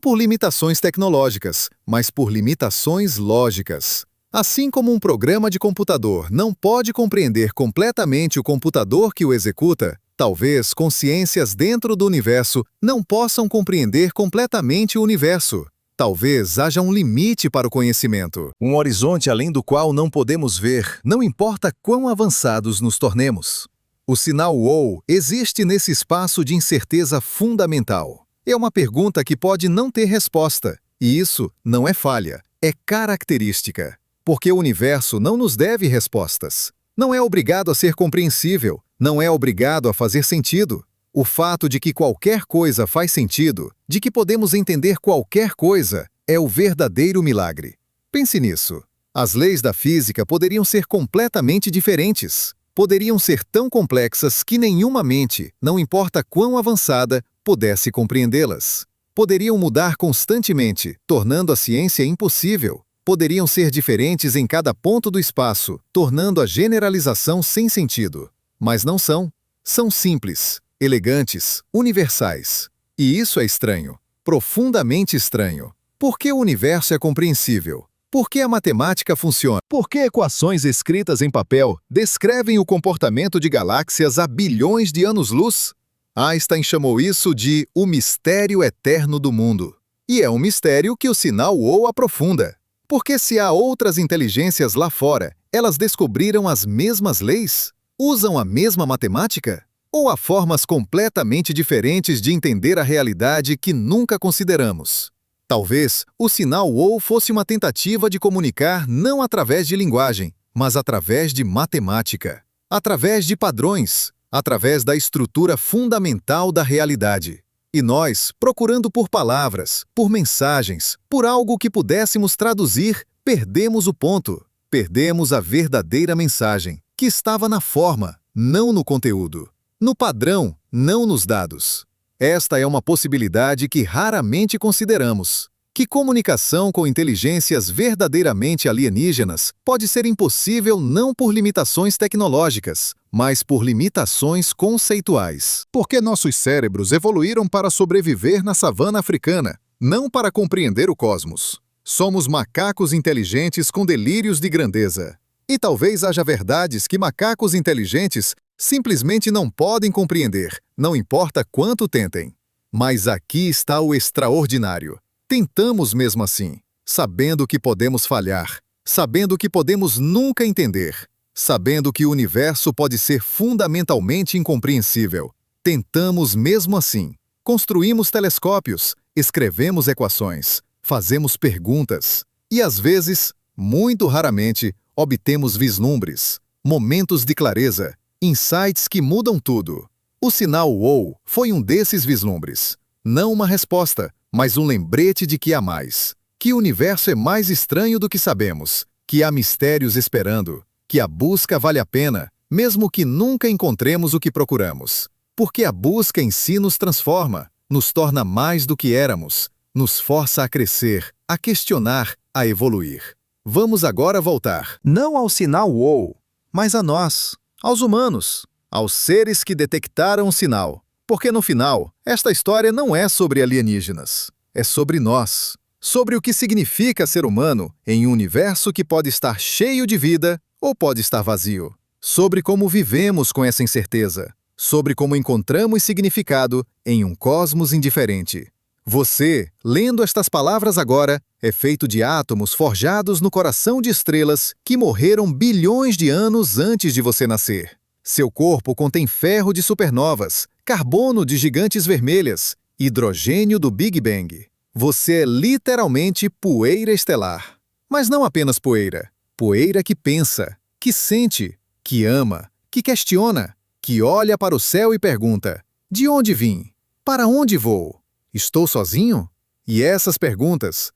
por limitações tecnológicas, mas por limitações lógicas. Assim como um programa de computador não pode compreender completamente o computador que o executa, talvez consciências dentro do universo não possam compreender completamente o universo. Talvez haja um limite para o conhecimento, um horizonte além do qual não podemos ver, não importa quão avançados nos tornemos. O sinal WOW existe nesse espaço de incerteza fundamental. É uma pergunta que pode não ter resposta, e isso não é falha, é característica. Porque o universo não nos deve respostas. Não é obrigado a ser compreensível, não é obrigado a fazer sentido. O fato de que qualquer coisa faz sentido, de que podemos entender qualquer coisa, é o verdadeiro milagre. Pense nisso. As leis da física poderiam ser completamente diferentes. Poderiam ser tão complexas que nenhuma mente, não importa quão avançada, pudesse compreendê-las. Poderiam mudar constantemente, tornando a ciência impossível. Poderiam ser diferentes em cada ponto do espaço, tornando a generalização sem sentido. Mas não são. São simples, elegantes, universais. E isso é estranho, profundamente estranho. Por que o universo é compreensível? Por que a matemática funciona? Por que equações escritas em papel descrevem o comportamento de galáxias há bilhões de anos-luz? Einstein chamou isso de o mistério eterno do mundo. E é um mistério que o sinal WOW aprofunda. Porque se há outras inteligências lá fora, elas descobriram as mesmas leis? Usam a mesma matemática? Ou há formas completamente diferentes de entender a realidade que nunca consideramos? Talvez o sinal WOW fosse uma tentativa de comunicar não através de linguagem, mas através de matemática, através de padrões, através da estrutura fundamental da realidade. E nós, procurando por palavras, por mensagens, por algo que pudéssemos traduzir, perdemos o ponto, perdemos a verdadeira mensagem, que estava na forma, não no conteúdo, no padrão, não nos dados. Esta é uma possibilidade que raramente consideramos. Que comunicação com inteligências verdadeiramente alienígenas pode ser impossível não por limitações tecnológicas, mas por limitações conceituais. Porque nossos cérebros evoluíram para sobreviver na savana africana, não para compreender o cosmos. Somos macacos inteligentes com delírios de grandeza. E talvez haja verdades que macacos inteligentes simplesmente não podem compreender, não importa quanto tentem. Mas aqui está o extraordinário. Tentamos mesmo assim, sabendo que podemos falhar, sabendo que podemos nunca entender, sabendo que o universo pode ser fundamentalmente incompreensível. Tentamos mesmo assim. Construímos telescópios, escrevemos equações, fazemos perguntas e, às vezes, muito raramente, obtemos vislumbres, momentos de clareza, insights que mudam tudo. O sinal WOW foi um desses vislumbres. Não uma resposta, mas um lembrete de que há mais. Que o universo é mais estranho do que sabemos, que há mistérios esperando, que a busca vale a pena, mesmo que nunca encontremos o que procuramos. Porque a busca em si nos transforma, nos torna mais do que éramos, nos força a crescer, a questionar, a evoluir. Vamos agora voltar, não ao sinal WOW, mas a nós, aos humanos, aos seres que detectaram o sinal. Porque no final, esta história não é sobre alienígenas, é sobre nós, sobre o que significa ser humano em um universo que pode estar cheio de vida ou pode estar vazio, sobre como vivemos com essa incerteza, sobre como encontramos significado em um cosmos indiferente. Você, lendo estas palavras agora, é feito de átomos forjados no coração de estrelas que morreram bilhões de anos antes de você nascer. Seu corpo contém ferro de supernovas, carbono de gigantes vermelhas, hidrogênio do Big Bang. Você é literalmente poeira estelar. Mas não apenas poeira. Poeira que pensa, que sente, que ama, que questiona, que olha para o céu e pergunta: de onde vim? Para onde vou? Estou sozinho? E essas perguntas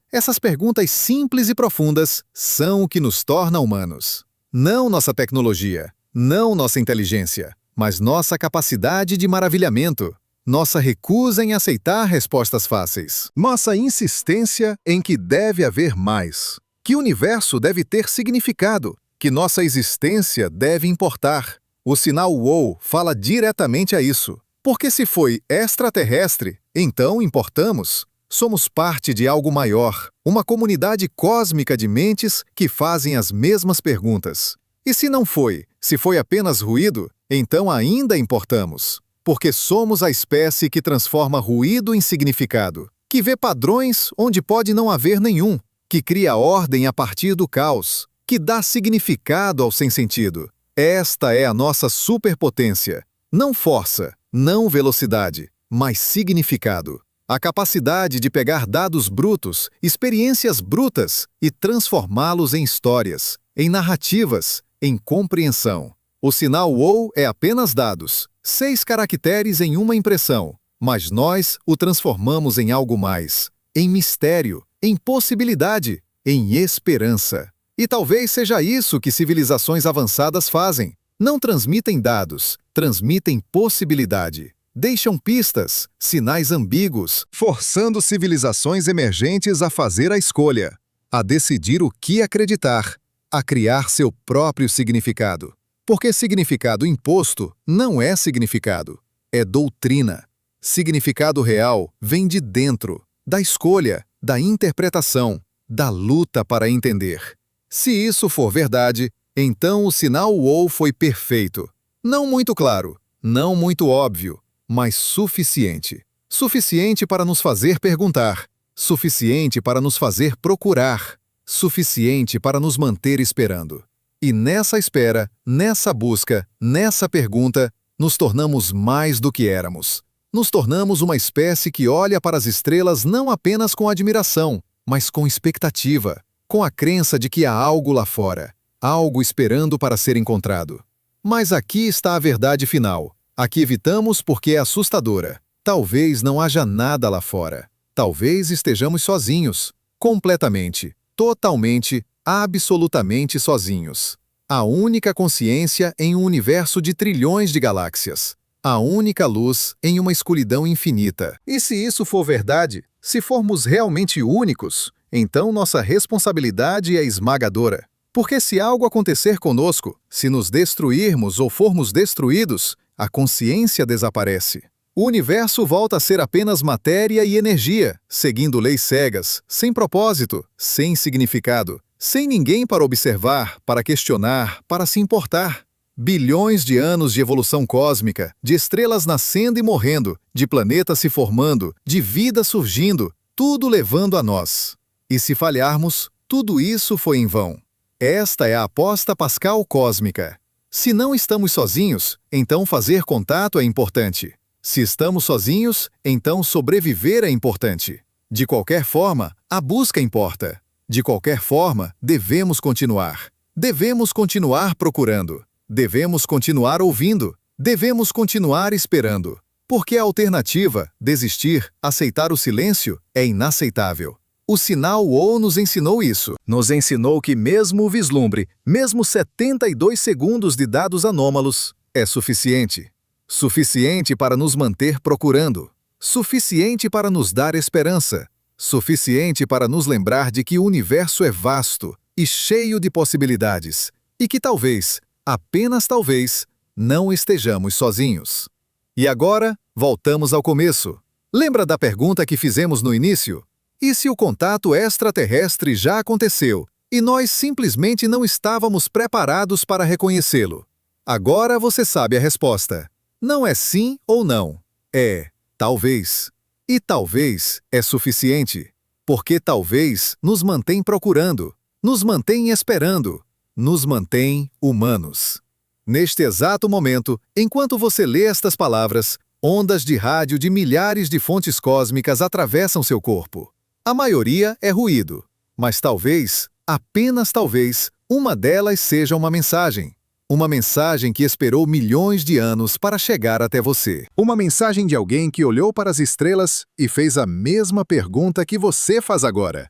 simples e profundas, são o que nos torna humanos. Não nossa tecnologia, não nossa inteligência, mas nossa capacidade de maravilhamento, nossa recusa em aceitar respostas fáceis, nossa insistência em que deve haver mais, que o universo deve ter significado, que nossa existência deve importar. O sinal WOW fala diretamente a isso. Porque se foi extraterrestre, então importamos. Somos parte de algo maior, uma comunidade cósmica de mentes que fazem as mesmas perguntas. E se não foi, se foi apenas ruído, então ainda importamos. Porque somos a espécie que transforma ruído em significado, que vê padrões onde pode não haver nenhum, que cria ordem a partir do caos, que dá significado ao sem sentido. Esta é a nossa superpotência. Não força, não velocidade, mas significado. A capacidade de pegar dados brutos, experiências brutas e transformá-los em histórias, em narrativas, em compreensão. O sinal WOW é apenas dados, 6 caracteres em uma impressão, mas nós o transformamos em algo mais, em mistério, em possibilidade, em esperança. E talvez seja isso que civilizações avançadas fazem. Não transmitem dados, transmitem possibilidade. Deixam pistas, sinais ambíguos, forçando civilizações emergentes a fazer a escolha, a decidir o que acreditar, a criar seu próprio significado. Porque significado imposto não é significado, é doutrina. Significado real vem de dentro, da escolha, da interpretação, da luta para entender. Se isso for verdade, então o sinal WOW foi perfeito. Não muito claro, não muito óbvio, mas suficiente. Suficiente para nos fazer perguntar, suficiente para nos fazer procurar, suficiente para nos manter esperando. E nessa espera, nessa busca, nessa pergunta, nos tornamos mais do que éramos. Nos tornamos uma espécie que olha para as estrelas não apenas com admiração, mas com expectativa, com a crença de que há algo lá fora, algo esperando para ser encontrado. Mas aqui está a verdade final. Aqui evitamos porque é assustadora. Talvez não haja nada lá fora. Talvez estejamos sozinhos, completamente, totalmente, absolutamente sozinhos. A única consciência em um universo de trilhões de galáxias. A única luz em uma escuridão infinita. E se isso for verdade, se formos realmente únicos, então nossa responsabilidade é esmagadora. Porque se algo acontecer conosco, se nos destruirmos ou formos destruídos, a consciência desaparece. O universo volta a ser apenas matéria e energia, seguindo leis cegas, sem propósito, sem significado, sem ninguém para observar, para questionar, para se importar. Bilhões de anos de evolução cósmica, de estrelas nascendo e morrendo, de planetas se formando, de vida surgindo, tudo levando a nós. E se falharmos, tudo isso foi em vão. Esta é a aposta pascal cósmica. Se não estamos sozinhos, então fazer contato é importante. Se estamos sozinhos, então sobreviver é importante. De qualquer forma, a busca importa. De qualquer forma, devemos continuar. Devemos continuar procurando. Devemos continuar ouvindo. Devemos continuar esperando. Porque a alternativa, desistir, aceitar o silêncio, é inaceitável. O sinal WOW nos ensinou isso. Nos ensinou que mesmo o vislumbre, mesmo 72 segundos de dados anômalos, é suficiente. Suficiente para nos manter procurando. Suficiente para nos dar esperança. Suficiente para nos lembrar de que o universo é vasto e cheio de possibilidades. E que talvez, apenas talvez, não estejamos sozinhos. E agora, voltamos ao começo. Lembra da pergunta que fizemos no início? E se o contato extraterrestre já aconteceu e nós simplesmente não estávamos preparados para reconhecê-lo? Agora você sabe a resposta. Não é sim ou não. É talvez. E talvez é suficiente. Porque talvez nos mantém procurando, nos mantém esperando, nos mantém humanos. Neste exato momento, enquanto você lê estas palavras, ondas de rádio de milhares de fontes cósmicas atravessam seu corpo. A maioria é ruído, mas talvez, apenas talvez, uma delas seja uma mensagem. Uma mensagem que esperou milhões de anos para chegar até você. Uma mensagem de alguém que olhou para as estrelas e fez a mesma pergunta que você faz agora.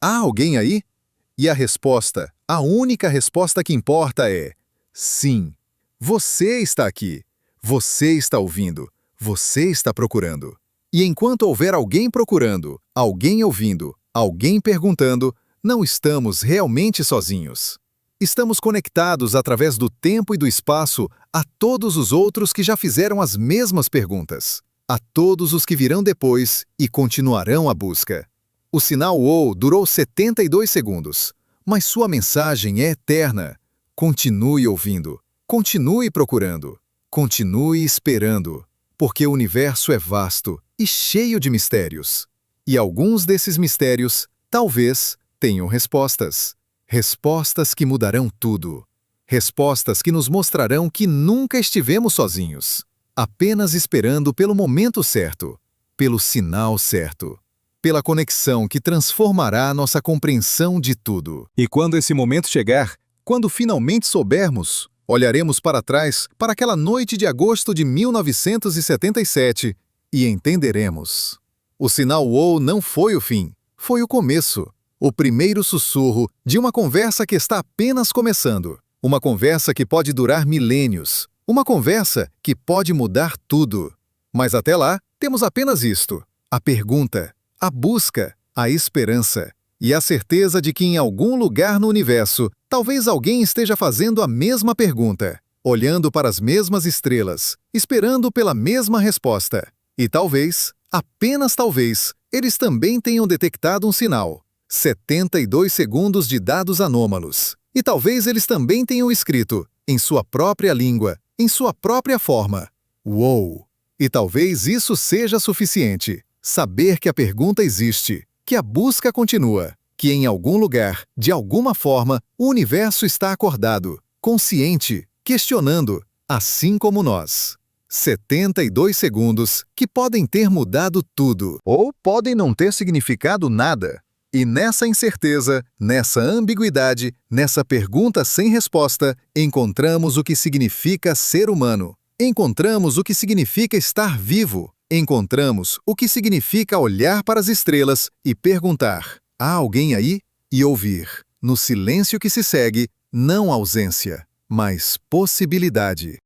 Há alguém aí? E a resposta, a única resposta que importa é: sim. Você está aqui. Você está ouvindo. Você está procurando. E enquanto houver alguém procurando, alguém ouvindo, alguém perguntando, não estamos realmente sozinhos. Estamos conectados através do tempo e do espaço a todos os outros que já fizeram as mesmas perguntas, a todos os que virão depois e continuarão a busca. O sinal WOW durou 72 segundos, mas sua mensagem é eterna. Continue ouvindo, continue procurando, continue esperando, porque o universo é vasto e cheio de mistérios. E alguns desses mistérios, talvez, tenham respostas. Respostas que mudarão tudo. Respostas que nos mostrarão que nunca estivemos sozinhos, apenas esperando pelo momento certo, pelo sinal certo, pela conexão que transformará nossa compreensão de tudo. E quando esse momento chegar, quando finalmente soubermos, olharemos para trás, para aquela noite de agosto de 1977, e entenderemos. O sinal WOW não foi o fim, foi o começo. O primeiro sussurro de uma conversa que está apenas começando. Uma conversa que pode durar milênios. Uma conversa que pode mudar tudo. Mas até lá, temos apenas isto: a pergunta, a busca, a esperança e a certeza de que em algum lugar no universo, talvez alguém esteja fazendo a mesma pergunta, olhando para as mesmas estrelas, esperando pela mesma resposta. E talvez, apenas talvez, eles também tenham detectado um sinal. 72 segundos de dados anômalos. E talvez eles também tenham escrito, em sua própria língua, em sua própria forma. Uou! E talvez isso seja suficiente. Saber que a pergunta existe, que a busca continua, que em algum lugar, de alguma forma, o universo está acordado, consciente, questionando, assim como nós. 72 segundos que podem ter mudado tudo, ou podem não ter significado nada. E nessa incerteza, nessa ambiguidade, nessa pergunta sem resposta, encontramos o que significa ser humano. Encontramos o que significa estar vivo. Encontramos o que significa olhar para as estrelas e perguntar: há alguém aí? E ouvir, no silêncio que se segue, não ausência, mas possibilidade.